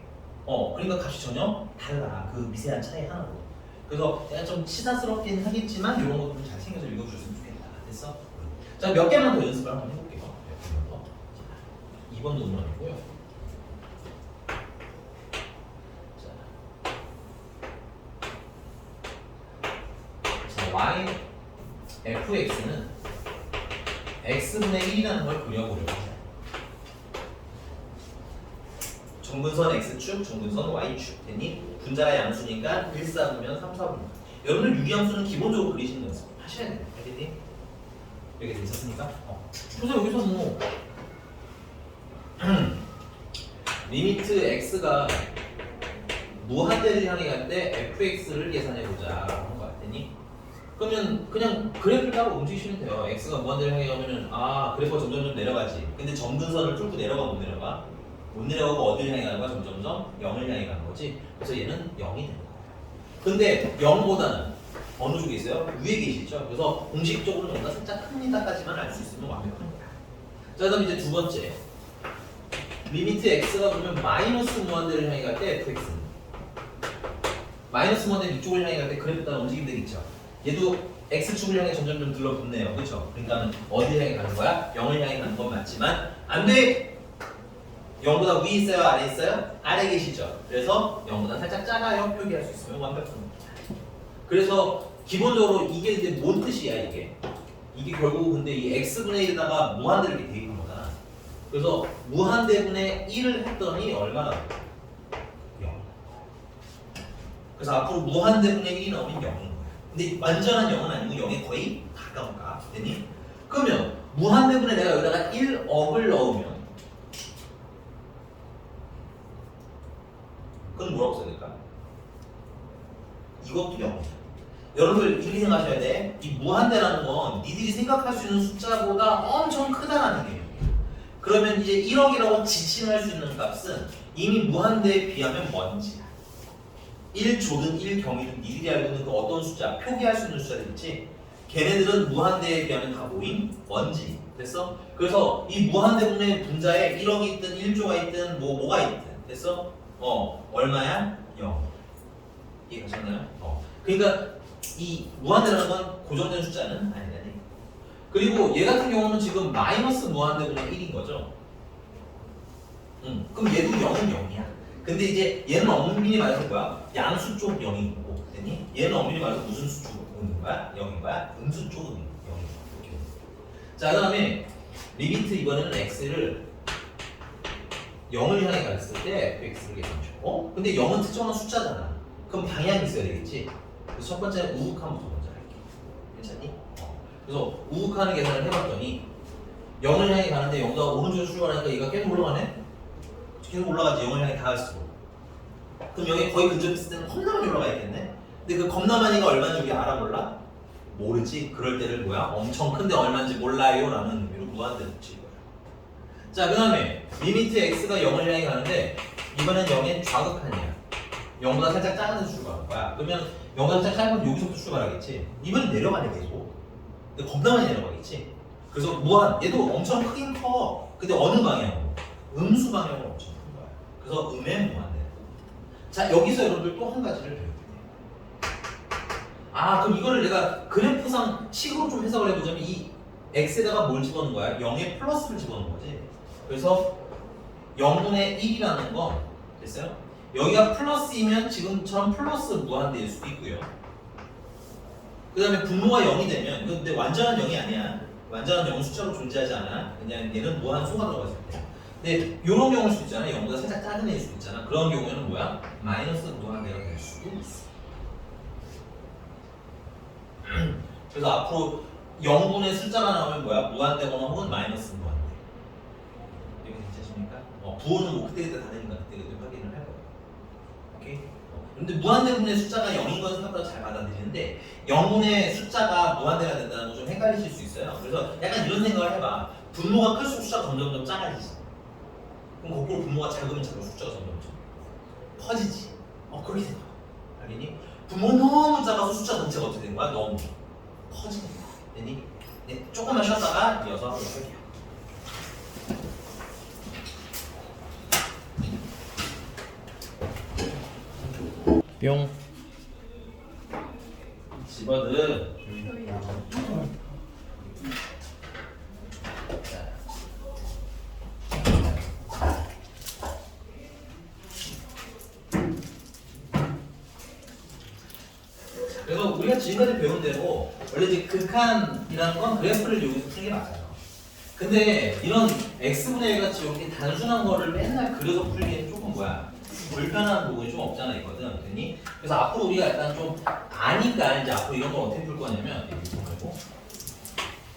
그러니까 값이 전혀 달라. 그 미세한 차이 하나로. 그래서 내가 좀 시사스럽긴 하겠지만 이런 것도 좀 잘 챙겨서 읽어주셨으면 좋겠다. 됐어? 자, 몇 개만 더 연습을 한번 해볼게요. 몇 개만 더. 2번 논문이고요. 자, y fx는 x분의 1이라는 걸 그려보려고 해요. 정근선 x축, 정근선 y축 되니 분자가 양수니까 1, 4분면 3, 4분. 여러분들 유리함수는 기본적으로 그리시는 연습 하셔야 돼요. 알겠니? 여기 괜찮습니까? 그래서 여기서 뭐 리미트 x가 무한대를 향해 갈 때 fx를 계산해보자 하는 거 같으니 그러면 그냥 그래프를 따로 움직이시면 돼요. x가 무한대를 향해 가면은 그래프가 점점 내려가지. 근데 정근선을 뚫고 내려가 못 내려가? 못 내려가고 어디를 향해 가는 거야? 점점점 0을 향해 가는 거지. 그래서 얘는 0이 되는 거예요. 근데 0보다는 어느 쪽에 있어요? 위에 계시죠? 그래서 공식적으로 0보다 살짝 큽니다까지만 알 수 있으면 완벽합니다. 자, 그다음 이제 두 번째. 리미트 x가 그러면 마이너스 무한대를 향해 갈 때 fx는 마이너스 무한대 이쪽을 향해 갈 때 그래프 따라 움직이면 되겠죠. 얘도 x축을 향해 점점 들러붙네요. 그렇죠? 그러니까 어디를 향해 가는 거야? 0을 향해 가는 건 맞지만 안 돼! 0보다 위에 있어요? 아래 있어요? 아래 계시죠? 그래서 0보다 살짝 작아요. 표기할 수 있으면 완벽합니다. 그래서 기본적으로 이게 이제 뭔 뜻이야 이게? 이게 결국 근데 이 x분의 1에다가 무한대를 이렇게 대입한 거잖아. 그래서 무한대분의 1을 했더니 얼마나 돼? 0. 그래서 앞으로 무한대분의 1이 나오면 0인 거야. 근데 완전한 0은 아니고 0에 거의 가까운 값. 됐니? 그러면 무한대분의 내가 여기다가 1억을 넣으면 그건 뭐라고 써야 될까? 이것도 0이야. 여러분들 이렇게 생각하셔야 돼. 이 무한대라는 건 니들이 생각할 수 있는 숫자보다 엄청 크다라는 개념이야. 그러면 이제 1억이라고 지칭할 수 있는 값은 이미 무한대에 비하면 먼지야. 1조든 1경이든 니들이 알고 있는 그 어떤 숫자, 표기할 수 있는 숫자들 있지? 걔네들은 무한대에 비하면 다 뭐임? 먼지. 됐어? 그래서 이 무한대분의 분자에 1억이 있든 1조가 있든 뭐가 있든 됐어? 얼마야? 0. 이해가셨나요? 그러니까 이 무한대라는 건 고정된 숫자는 아니라니. 그리고 얘 같은 경우는 지금 마이너스 무한대분의 1인 거죠. 그럼 얘도 0은 0이야. 근데 이제 얘는 엄밀히 말해서 뭐야? 양수 쪽 0인 거고, 됐니? 얘는 엄밀히 말해서 무슨 수 쪽인 거야? 0인 거야? 음수 쪽은 0인 거야. 자, 그다음에 리미트 이번에는 x를 0을 향해 갔을 때 fx를 계산해줘. 근데 0은 특정한 숫자잖아. 그럼 방향이 있어야 되겠지? 그래서 첫 번째는 우극한부터 먼저 할게. 괜찮니? 그래서 우극하는 계산을 해봤더니 0을 향해 가는데 0가 오른쪽으로 출발하니까 얘가 계속 올라가네? 계속 올라가지. 0을 향해 닿을수록. 그럼 여기 거의 근접했을 때는 겁나 많이 올라가야겠네? 근데 그 겁나 많이가 얼마인지 우리 알아 몰라? 모르지. 그럴 때를 뭐야? 엄청 큰데 얼마인지 몰라요 라는 의미로 무한대 붙일 거야. 자, 그 다음에 리미트 x가 0을 향해 가는데 이번엔 0의 좌극한이야. 0보다 살짝 작은 데서 출발할 거야. 그러면 0보다 살짝 작은 건 여기서부터 출발하겠지. 이번엔 내려가네 계속. 근데 겁나 많이 내려가겠지. 그래서 무한, 얘도 엄청 크긴 커. 근데 어느 방향으로? 음수 방향으로 엄청 큰 거야. 그래서 음의 무한대. 자, 여기서 여러분들 또 한 가지를 배울 거예요. 그럼 이거를 내가 그래프상 식으로 좀 해석을 해보자면 이 x에다가 뭘 집어넣은 거야? 0에 플러스를 집어넣은 거지. 그래서 0분의 1이라는 건 됐어요? 여기가 플러스이면 지금처럼 플러스 무한대일 수도 있고요. 그 다음에 분모가 0이 되면 근데 완전한 0이 아니야. 완전한 0은 숫자로 존재하지 않아. 그냥 얘는 무한소가 들어갔을 때. 근데 이런 경우일 수도 있잖아. 0보다 살짝 작은 애일 수도 있잖아. 그런 경우에는 뭐야? 마이너스 무한대가 될 수도 있어. 그래서 앞으로 0분의 숫자가 나오면 뭐야? 무한대거나 혹은 마이너스 무한대. 이게 괜찮습니까? 부호는 뭐 그때그때 다르니까 그때그때 확인을 할 거예요. 오케이? 근데 무한대분의 숫자가 0인 건 생각보다 잘 받아들이는데 0분의 숫자가 무한대가 된다는 거 좀 헷갈리실 수 있어요. 그래서 약간 이런 생각을 해봐. 분모가 클수록 숫자가 점점 작아지지. 그럼 거꾸로 분모가 작으면 작을수록 숫자가 점점 커지지. 그렇게 생각해. 알겠니? 분모가 너무 작아서 숫자 전체가 어떻게 된 거야? 너무 커지는 거야. 됐니? 네, 조금만 쉬었다가 이어서 하도록 할게요. 뿅. 집어들. 그래서 우리가 지금까지 배운 대로 원래 이제 극한이라는 건 그래프를 여기서 푸는 게 맞아요. 근데 이런 x분의 1 같이 이렇게 단순한 거를 맨날 그려서 풀기엔 조금 불편한 부분이 좀 없잖아 있거든. 됐니? 그래서 앞으로 우리가 일단 좀 아니까 이제 앞으로 이런 걸 어떻게 풀 거냐면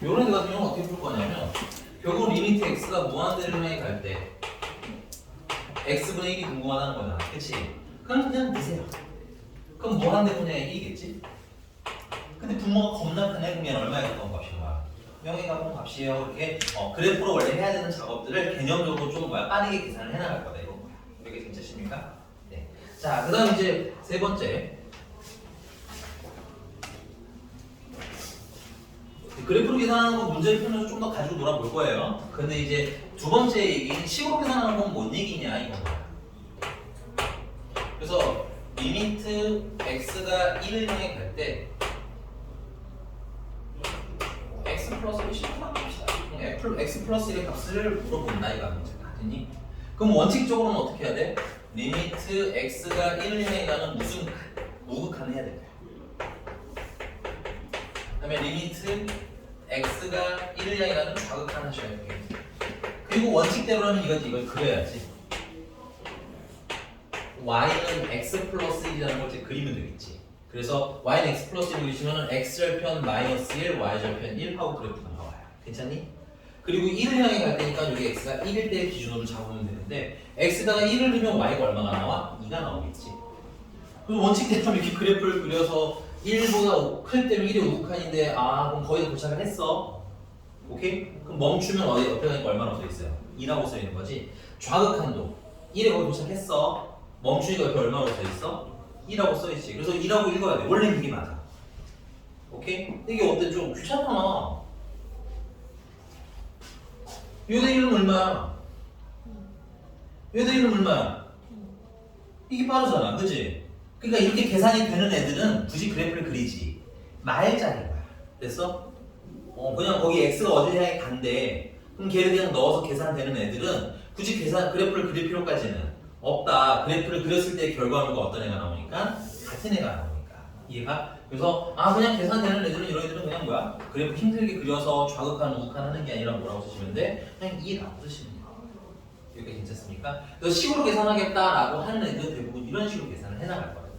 이런 데 같은 경우는 어떻게 풀 거냐면 결국 리미트 x가 무한대를 향해 갈 때 x분의 1이 궁금하다는 거잖아. 그치? 그럼 그냥 넣으세요. 그럼 무한대분의 1이겠지? 근데 분모가 겁나 크네. 그러면 얼마에 가까운 값인 거야? 0에 가까운 값이에요. 이렇게 그래프로 원래 해야 되는 작업들을 개념적으로 좀 빠르게 계산을 해나갈 거다 이건 거야. 이게 괜찮습니까? 네. 자, 그 다음 이제 세 번째. 그래프로 계산하는 거 문제를 풀면서 좀 더 가지고 놀아볼 거예요. 근데 이제 두 번째 얘기는 식으로 계산하는 건 뭔 얘기냐 이건 거야. 그래서 리미트 x가 1을 향해 갈 때 x 플러스 1을 시작합시다. x 플러스 1의 값을 물어본다 이거 문제가. 됐니? 그럼 원칙적으로는 어떻게 해야 돼? 리미트 x가 1을 향해 가는 무슨 우극한을 해야 돼. 그다음에 리미트 x가 1을 향해 가는 좌극하는 시간이 되겠지. 그리고 원칙대로라면 이걸 그려야지. y는 x 플러스 1이라는 걸 이제 그리면 되겠지. 그래서 y는 x 플러스 1을 그리시면 x절편 마이너스 1, y절편 1 하고 그래프가 나와요. 괜찮니? 그리고 1을 향해 갈 때니까 여기 x가 1일 때 기준으로 잡으면 되는데 x에다가 1을 넣으면 y가 얼마가 나와? 2가 나오겠지. 그래서 원칙대로 이렇게 그래프를 그려서 1보다 클 때면 1이 우극한인데 그럼 거의 다 도착을 했어. 오케이? 그럼 멈추면 어디 옆에 가니까 얼마나 써 있어요? 2라고 써 있는 거지. 좌극한도 1에 거의 도착했어. 멈추니까 옆에 얼마나 써 있어? 2라고 써 있지. 그래서 2라고 읽어야 돼. 원래 이게 맞아. 오케이? 이게 어때? 좀 귀찮아. 요대 1은 얼마야? 요대 1은 얼마야? 이게 빠르잖아. 그치? 그러니까 이렇게 계산이 되는 애들은 굳이 그래프를 그리지 말자는 거야. 됐어? 그냥 거기 x가 어디를 향해 간대. 그럼 걔를 그냥 넣어서 계산되는 애들은 굳이 그래프를 그릴 필요까지는 없다. 그래프를 그렸을 때 결과물과 어떤 애가 나오니까? 같은 애가 나오니까. 이해가? 그래서 그냥 계산되는 애들은 이런 애들은 그냥 뭐야? 그래프 힘들게 그려서 좌극한 우극한 하는 게 아니라 뭐라고 쓰시면 돼? 그냥 2라고 쓰시면 돼요. 여기까지 괜찮습니까? 그래서 식으로 계산하겠다라고 하는 애들은 대부분 이런 식으로 계산을 해나갈 거예요.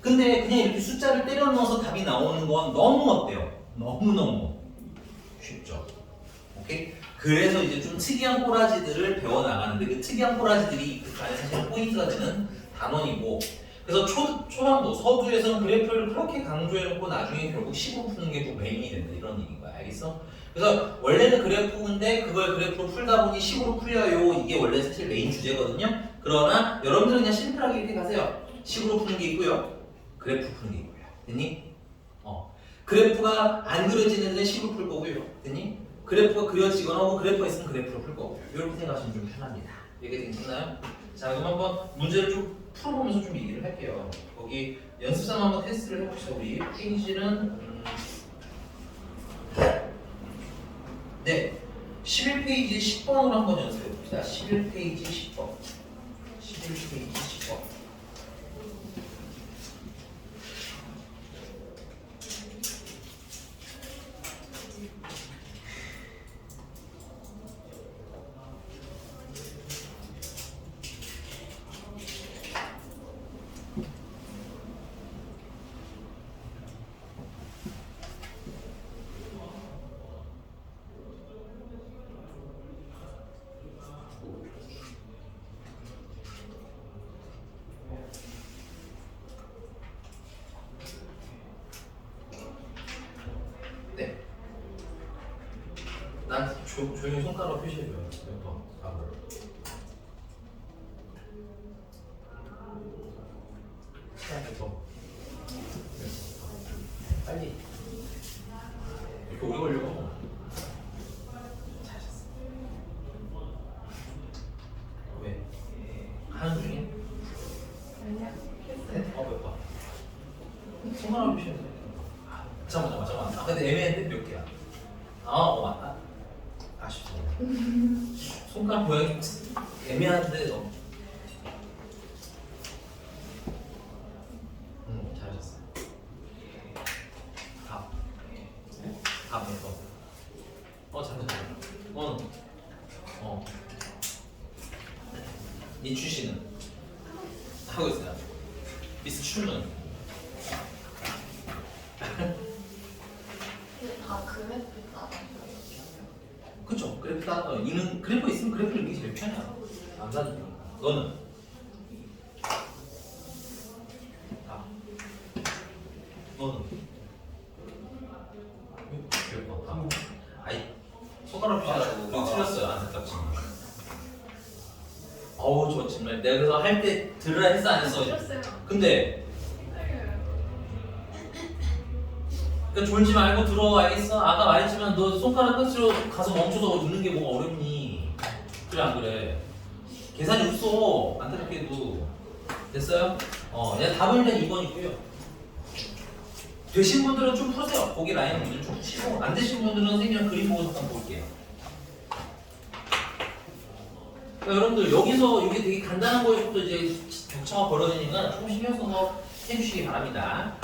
근데 그냥 이렇게 숫자를 때려 넣어서 답이 나오는 건 너무 어때요? 너무너무 쉽죠. 오케이? 그래서 이제 좀 특이한 꼬라지들을 배워나가는데 그 특이한 꼬라지들이 그 안에 사실 포인트가 되는 단원이고 그래서 초반부, 서두에서는 그래프를 그렇게 강조해놓고 나중에 결국 식으로 푸는 게 또 메인이 된다 이런 얘기인 거야. 알겠어? 그래서 원래는 그래프인데 그걸 그래프로 풀다 보니 식으로 풀려요. 이게 원래 사실 메인 주제거든요. 그러나 여러분들은 그냥 심플하게 이렇게 가세요. 식으로 푸는 게 있고요. 그래프 푸는 게 있고요. 됐니? 그래프가 안 그려지는 애들은 식으로 풀 거고요. 됐니? 그래프가 그려지거나 혹은 그래프가 있으면 그래프로 풀 거고요. 이렇게 생각하시면 좀 편합니다. 이게 되겠나요? 자, 그럼 한번 문제를 좀 풀어보면서 좀 얘기를 할게요. 거기 연습상 한번 테스트를 해봅시다. 우리 페이지는 네, 11페이지 10번으로 한번 연습해봅시다. 11페이지 10번 11페이지 10번 난 조용히 손가락으로 표시해줘요. 몇 번? 4번. 몇 번? 빨리. 이렇게 오래 걸려. 잘하셨어. 왜? 하는 중에? 몇 번? 손가락으로 표시해야 돼. 잠깐만. 근데 애매한데 몇 개야? 맞다. 아쉽다. 손가락 모양이 애매한데 잘하셨어요. 답 몇 번? 잘하셨어요. 민추 씨는 하고 있어요. 미스 춤은 다 그래프 따라. 그쵸? 그래프 이는 그래프 있으면 그래프를 읽기 제일 편해요. 안 사니까. 너는? 너는? 그래프 아이 손가락 피하라고 그거 틀렸어요. 안타깝지만. 저 정말 내가 그래서 할 때 들으라 했어 안 했어? 틀렸어요. 근데 그러니까 졸지 말고 들어. 알겠어? 아까 말했지만 너 손가락 끝으로 가서 멈춰서 읽는 게 뭐가 어렵니? 그래 안 그래? 계산이 없어. 안타깝게도. 됐어요? 얘 답은 일단 2번이고요. 되신 분들은 좀 푸세요. 거기 라인 문제 좀 푸시고 안 되신 분들은 선생님이랑 그림 보고 잠깐 볼게요. 그러니까 여러분들 여기서 이게 되게 간단한 거에서부터 이제 격차가 벌어지니까 조금 신경 써서 해주시기 바랍니다.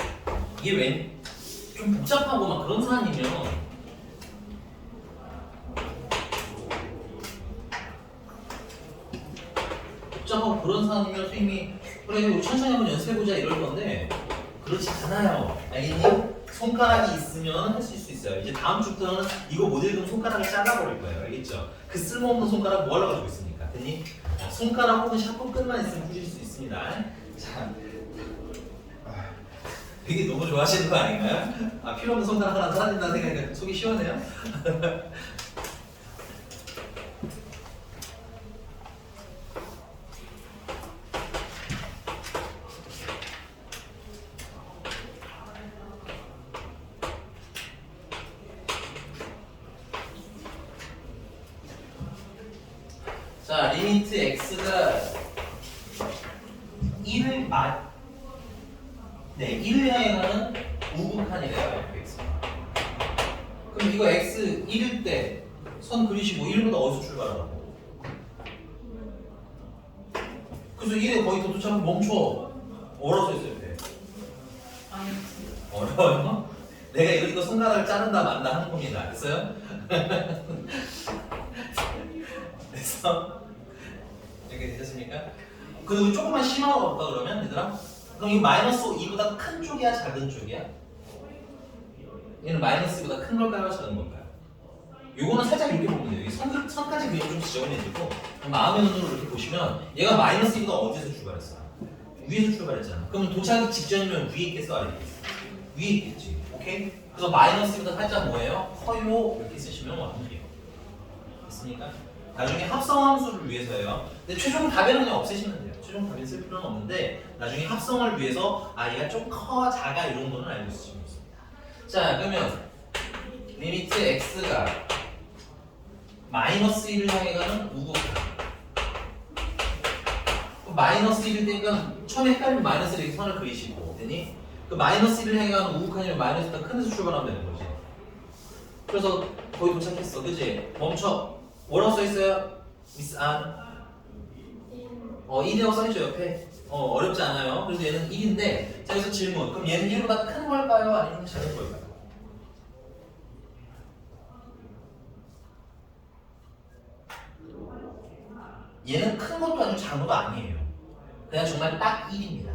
이게 좀 복잡하고 막 그런 사안이면 복잡하고 그런 사안이면 선생님이 그래 우리 천천히 한번 연습해보자 이럴 건데 그렇지 않아요. 알겠니? 손가락이 있으면 할 수 있어요. 이제 다음 주부터는 이거 못 읽으면 손가락을 잘라버릴 거예요. 알겠죠? 그 쓸모없는 손가락 뭐 하려고 가지고 있습니까? 됐니? 손가락 혹은 샤프 끝만 있으면 부실 수 있습니다. 자, 되게 너무 좋아하시는 거 아닌가요? 아, 필요 없는 손가락 하나 사라진다는 생각이 속이 시원해요? 자, 리미트 x가 1을 네, 1을 향해 가는 우극한이래요, fx. 그럼 이거 x 1일 때 선 그리시고 1보다 어디서 출발하라고? 그래서 1에 거의 도착하면 멈춰. 뭐라고 써있어요, 옆에? 어려워요? 내가 이거 손가락을 자른다 만다 하는 겁니다. 됐어요? 그래서 이렇게 되셨습니까? 그리고 조금만 심화가 볼까 그러면 얘들아? 그럼 이 마이너스 2보다 큰 쪽이야 작은 쪽이야? 얘는 마이너스 2보다 큰 걸까요 작은 걸까요? 요거는 살짝 이렇게 보면 돼요. 선까지 그냥 좀 지정해내주고 마음의 눈으로 이렇게 보시면 얘가 마이너스 2보다 어디서 출발했어? 위에서 출발했잖아. 그러면 도착하기 직전이면 위에 있겠어 아래 있겠어? 위에 있겠지. 오케이? 그래서 마이너스 2보다 살짝 뭐예요? 커요 이렇게 쓰시면 완벽해요. 됐습니까? 나중에 합성함수를 위해서예요. 근데 최종 답에는 그냥 없애시면 돼요. 최종 답에 쓸 필요는 없는데 나중에 합성을 위해서 아 얘가 좀 커, 작아 이 정도는 알고 있으시면 좋습니다. 자 그러면 리미트 x가 마이너스 1을 향해 가는 우극한 마이너스 1일 때니까 처음에 헷갈리면 마이너스 1에 선을 그리시고 됐니? 그 마이너스 1을 향해 가는 우극한이면 마이너스보다 큰 데서 출발하면 되는 거지. 그래서 거의 도착했어. 그지? 멈춰. 뭐라고 써있어요? 미스 안? 1이라고 써있죠 옆에. 어렵지 않아요. 그래서 얘는 1인데 자 여기서 질문. 그럼 얘는 1보다 큰 걸까요? 아니면 작은 걸까요? 얘는 큰 것도 아니고 작은 것도 아니에요. 그냥 정말 딱 1입니다.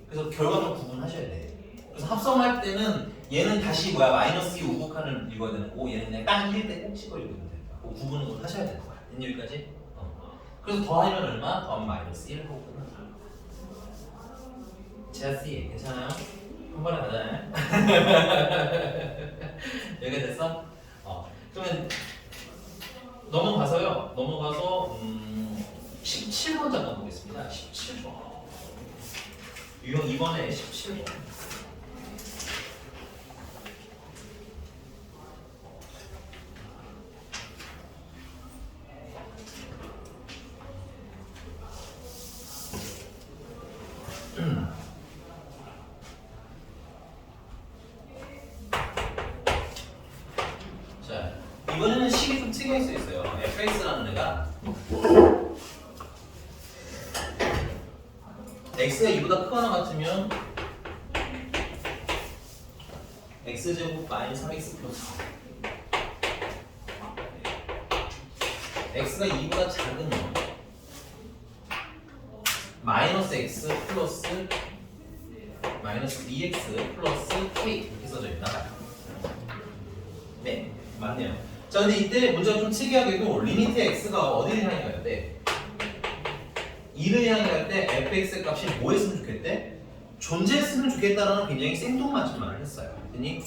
그래서 결과를 구분하셔야 돼. 그래서 합성할 때는 얘는 다시 마이너스 2 우극한을 읽어야 되는 거고 얘는 그냥 딱 1일 때 꼭 찍어 읽으면 됩니다. 그 구분을 하셔야 되는 거야. 됐니 여기까지? 그래서 더하면 얼마? 더하면 마이너스 1 하고 끝나. 제아씨 괜찮아요? 한 번에 가잖아요? 여기가 됐어? 그러면 넘어가서 17번 잠깐 보겠습니다. 17번 유형 2번에 17번 자, 이번에는 식이 좀 특이할 수 있어요. fx라는 애가 x가 2보다 크거나 같으면 x제곱 마이너스 3x 플러스 x가 2보다 작으면 마이너스 x 플러스 마이너스 bx 플러스 k 이렇게 써져 있나? 네, 맞네요. 자, 근데 이때 문제가 좀 특이하게도 리미트 x가 어디를 향해 가야 돼? 2를 향해 갈 때 fx의 값이 뭐 했으면 좋겠대? 존재했으면 좋겠다라는 굉장히 생뚱맞은 말을 했어요. 그랬더니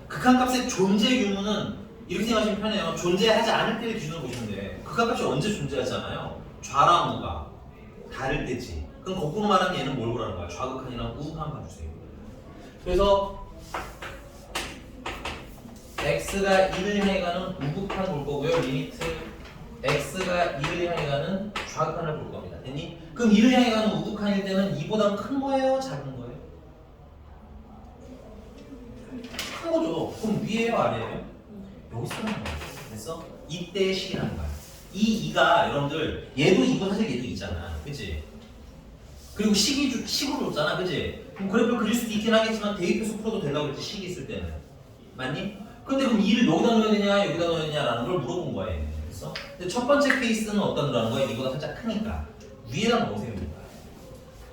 극한값의 존재 유무는 이렇게 생각하시면 편해요. 존재하지 않을 때를 기준으로 보시면 돼. 극한값이 언제 존재하잖아요? 좌랑 우가 다를 때지. 그럼 거꾸로 말하면 얘는 뭘 보라는 거야? 좌극한이랑 우극한 봐주세요. 그래서 x가 1을 향해 가는 우극한 볼 거고요. 리미트 x가 2를 향해 가는 좌극한을 볼 겁니다. 됐니? 그럼 2를 향해 가는 우극한일 때는 2보다 큰 거예요? 작은 거예요? 큰 거죠. 그럼 위에요? 아래에요? 여기서 하는 거야. 됐어? 이때의 식이라는 거야. 이 2가 여러분들 얘도 2고 사실 얘도 2잖아. 그치? 그리고 식으로 줬잖아. 그치? 그럼 그래프를 그릴 수도 있긴 하겠지만 대입해서 풀어도 된다고 그랬지 식이 있을 때는. 맞니? 근데 그럼 2를 여기다 넣어야 되냐 여기다 넣어야 되냐라는 걸 물어본 거예요. 그래서 근데 첫 번째 케이스는 어떤다는 거야? 이보다 살짝 크니까 위에다 넣으세요.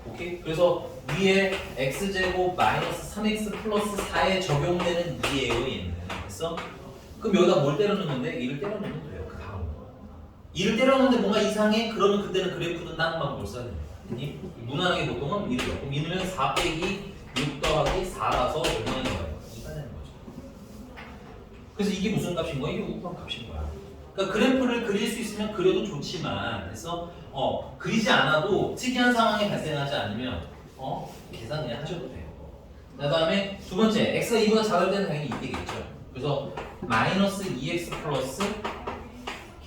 오케이? 그래서 위에 x제곱 마이너스 3x 플러스 4에 적용되는 2예요 얘는. 됐어? 그럼 여기다 뭘 때려 넣는데? 2를 때려 넣으면 돼요. 그 다음 2를 때려 넣는데 뭔가 이상해? 그러면 그때는 그래프는 다른 방법을 써야 됩니다. 됐니? 무난하게 보통은 2를 넣어. 그럼 2는 4 빼기 6 더하기 4라서 얼마나 나와요? 2가 되는 거죠. 그래서 이게 무슨 값인 거야? 이게 우편 값인 거야. 그러니까 그래프를 그릴 수 있으면 그려도 좋지만 그래서 그리지 않아도 특이한 상황이 발생하지 않으면 계산 그냥 하셔도 돼요. 그 다음에 두 번째 x가 2보다 작을 때는 당연히 2 되겠죠. 그래서 마이너스 2x 플러스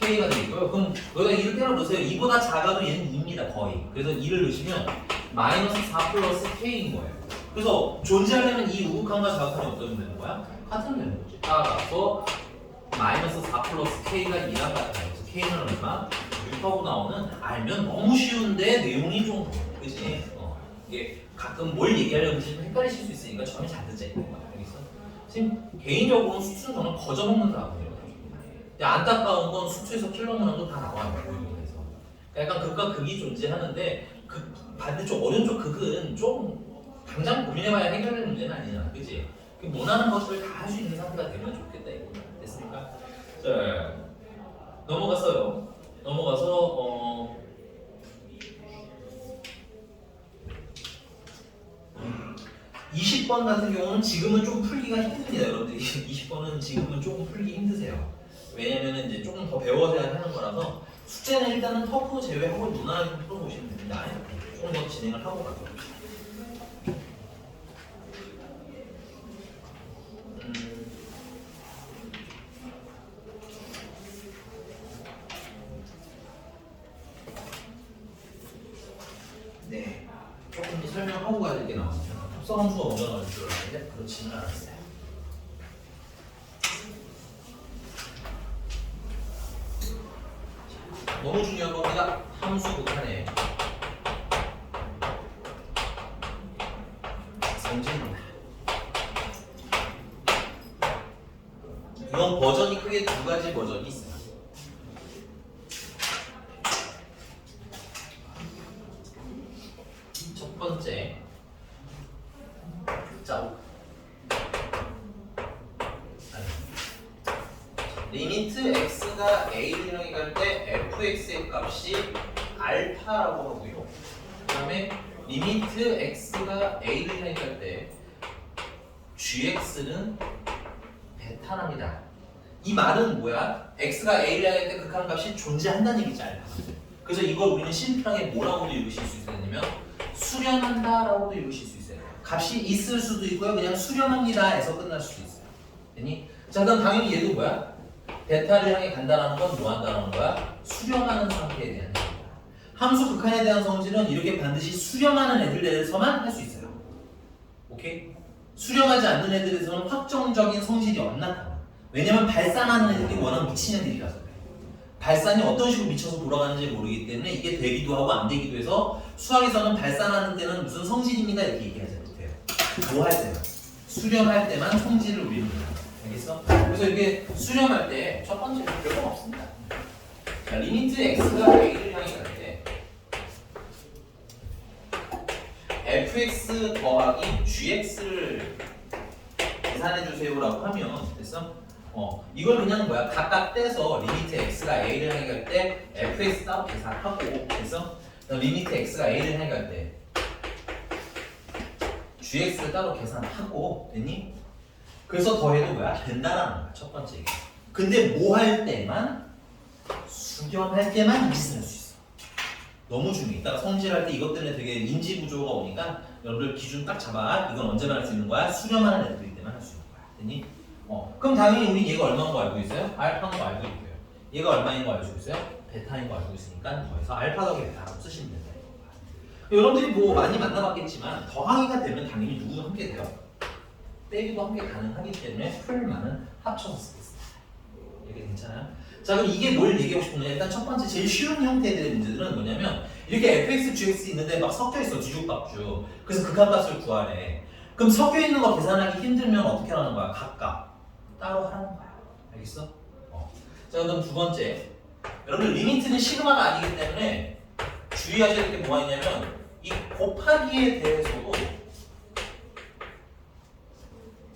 k가 되겠고요. 그럼 여기다 2를 때려 넣으세요. 2보다 작아도 얘는 2입니다 거의. 그래서 2를 넣으시면 마이너스 4 플러스 k인 거예요. 그래서 존재하려면 이 우극한과 자극한이 어떻게 되는 거야? 같은 되는 거지. 따라서 마이너스 4 플러스 k가 2랑 같아요. 그래서 k는 얼마? 6하고 나오는 알면 너무 쉬운데 내용이 좀 그치? 이게 가끔 뭘 얘기하려면 좀 헷갈리실 수 있으니까 처음에 잘 듣자 이거 알겠어? 지금 개인적으로는 수트는 저는 거저먹는 사람이에요. 안타까운 건 수트에서 킬러문한 건 다 나와요. 그래서 약간 극과 극이 존재하는데 그 반대쪽 어려운 쪽 극은 좀 당장 고민해봐야 해결될 문제는 아니잖아, 그치? 원하는 것을 다 할 수 있는 상태가 되면 좋겠다 이거 됐습니까? 자 넘어갔어요. 넘어가서 20번 같은 경우는 지금은 좀 풀기가 힘듭니다, 여러분들. 20번은 지금은 조금 풀기 힘드세요. 왜냐면은 이제 조금 더 배워서 해야 하는 거라서 숙제는 일단은 터프 제외하고 무난하게 풀어보시면 됩니다. 조금 더 진행을 하고 가죠. 네, 조금 더 설명하고 가야 될 게 나왔어요. 합성 함수가 먼저 나올 줄 알았는데 그렇지는 않았어요. 너무 중요한 겁니다. 함수 극한에 성질입니다. 이건 버전이 크게 두 가지 버전이 있어요. 첫 번째, 리미트 x가 a를 향해 갈 때 fx의 값이 알파라고 하고요. 그 다음에 리미트 x가 a를 향해 갈 때 gx는 베타랍니다. 이 말은 뭐야? x가 a를 향해 갈 때 극한값이 존재한다는 얘기지 알파. 그래서 이걸 우리는 심플하게 뭐라고도 읽으실 수 있느냐면 수렴한다라고도 읽으실 수 있어요. 값이 있을 수도 있고요. 그냥 수렴합니다 해서 끝날 수도 있어요. 됐니? 자 그럼 당연히 얘도 뭐야? 베타를 향해 간다는 건 뭐 한다는 거야? 수렴하는 상태에 대한 얘기야. 함수 극한에 대한 성질은 이렇게 반드시 수렴하는 애들에서만 할 수 있어요. 오케이? 수렴하지 않는 애들에서는 확정적인 성질이 안 나타나. 왜냐면 발산하는 애들이 워낙 미친 애들이라서 그래. 발산이 어떤 식으로 미쳐서 돌아가는지 모르기 때문에 이게 되기도 하고 안 되기도 해서 수학에서는 발산하는 때는 무슨 성질입니다 이렇게 얘기하지 못해요. 뭐 할 때만? 수렴할 때만 성질을 우리는 알겠어? 그래서 이게 수렴할 때 첫 번째 별거 없습니다. 자, 리미트 x가 a를 향해 갈 때 fx 더하기 gx를 계산해 주세요라고 하면 됐어? 이걸 그냥 뭐야? 각각 떼서 리미트 x가 a를 향해 갈 때 fx 따로 계산하고 됐어? 리미트 x가 a를 향해 갈 때 gx를 따로 계산하고 됐니? 그래서 더해도 뭐야? 된다라는 거야 첫 번째 얘기. 근데 뭐 할 때만? 수렴할 때만 이 짓을 할 수 있어. 너무 중요해. 이따가 성질할 때 이것 때문에 되게 인지 구조가 오니까 여러분들 기준 딱 잡아. 이건 언제만 할 수 있는 거야? 수렴하는 애들일 때만 할 수 있는 거야. 됐니? 그럼 당연히 우리 얘가 얼마인 거 알고 있어요? 알파인 거 알고 있고요. 얘가 얼마인 거 알고 있어요? 베타인 거 알고 있으니까 더해서 알파 더하기 베타라고 쓰시면 된다. 여러분들이 뭐 많이 만나봤겠지만 더하기가 되면 당연히 누구도 함께 돼요. 빼기도 함께 가능하기 때문에 풀만은 합쳐서 쓰겠습니다. 이게 괜찮아요? 자 그럼 이게 뭘 얘기하고 싶은 거냐? 일단 첫 번째 제일 쉬운 형태들의 문제들은 뭐냐면 이렇게 fx, gx 있는데 막 섞여 있어 뒤죽박죽. 그래서 극한값을 구하래. 그럼 섞여 있는 거 계산하기 힘들면 어떻게 하는 거야? 각각 따로 하는 거야. 알겠어? 자 그럼 두 번째. 여러분 리미트는 시그마가 아니기 때문에 주의하셔야 될 게 뭐가 있냐면 이 곱하기에 대해서도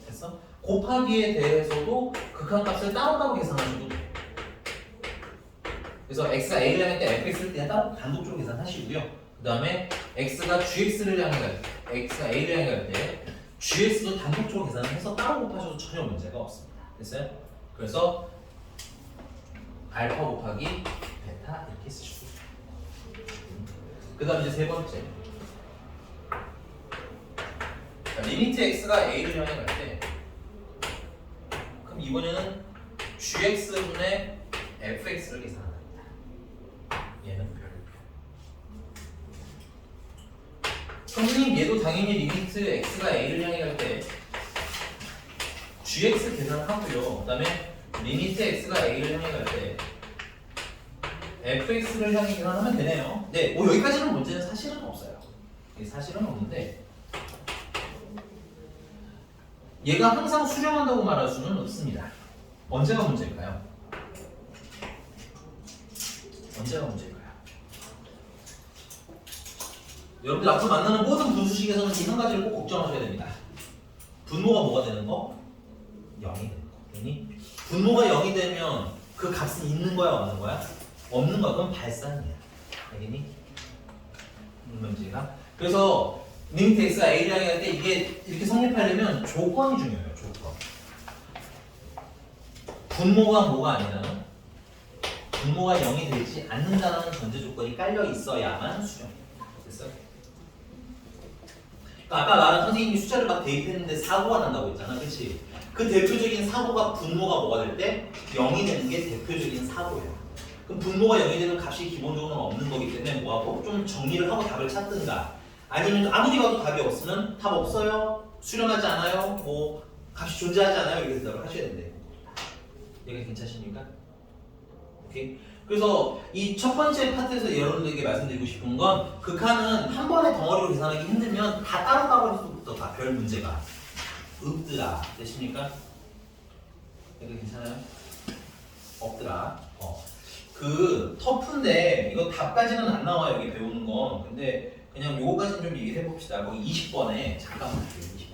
됐어? 곱하기에 대해서도 극한값을 따로따로 계산하셔도 돼. 그래서 x가 a를 향할 때 fx를 그냥 따로 단독적으로 계산하시고요. 그 다음에 x가 gx를 향해 갈 때, x가 a를 향해 갈 때 gx도 단독적으로 계산을 해서 따로 곱하셔도 전혀 문제가 없습니다. 됐어요? 그래서 알파 곱하기 베타 이렇게 쓰시고 그 다음 이제 세 번째. 자, 리미트 x가 a를 향해 갈 때 그럼 이번에는 gx분의 fx를 계산합니다. 얘는 별표. 선생님 얘도 당연히 리미트 x가 a를 향해 갈 때 gx 계산하고요. 그 다음에 리미트 x가 a를 향해 갈 때 fx를 향해 계산하면 되네요. 네, 뭐 여기까지는 문제는 사실은 없어요. 사실은 없는데 얘가 항상 수렴한다고 말할 수는 없습니다. 언제가 문제일까요? 언제가 문제일까요? 여러분들 앞으로 만나는 모든 분수식에서는 이 한 가지를 꼭 걱정하셔야 됩니다. 분모가 뭐가 되는 거? 0이 되는 거. 괜히? 분모가 0이 되면 그 값은 있는 거야, 없는 거야? 없는 거야. 그건 발산이야. 알겠니? 문제가. 그래서 리미트 x가 a를 향해 갈 때 이게 이렇게 성립하려면 조건이 중요해요. 조건. 분모가 뭐가 아니라 분모가 0이 되지 않는다는 전제 조건이 깔려 있어야만 수렴. 됐어요? 그러니까 아까 말한 선생님이 숫자를 막 대입했는데 사고가 난다고 했잖아, 그렇지? 그 대표적인 사고가 분모가 뭐가 될 때 0이 되는 게 대표적인 사고예요. 그럼 분모가 0이 되는 값이 기본적으로 없는 거기 때문에 뭐하고 좀 정리를 하고 답을 찾든가 아니면 아무리 봐도 답이 없으면 답 없어요, 수렴하지 않아요, 뭐 값이 존재하지 않아요 이렇게 대답을 하셔야 된대요. 얘가 괜찮으십니까? 오케이. 그래서 이 첫 번째 파트에서 여러분들에게 말씀드리고 싶은 건 극한은 한 번에 덩어리로 계산하기 힘들면 다 따로따로 해서부터 다 별 문제가 없더라. 되십니까? 이거 괜찮아요? 없더라. 그 터프인데 이거 답까지는 안 나와요 여기 배우는 건. 근데 그냥 요거까지는 좀 얘기를 해봅시다. 거기 20번에 잠깐만 볼게요.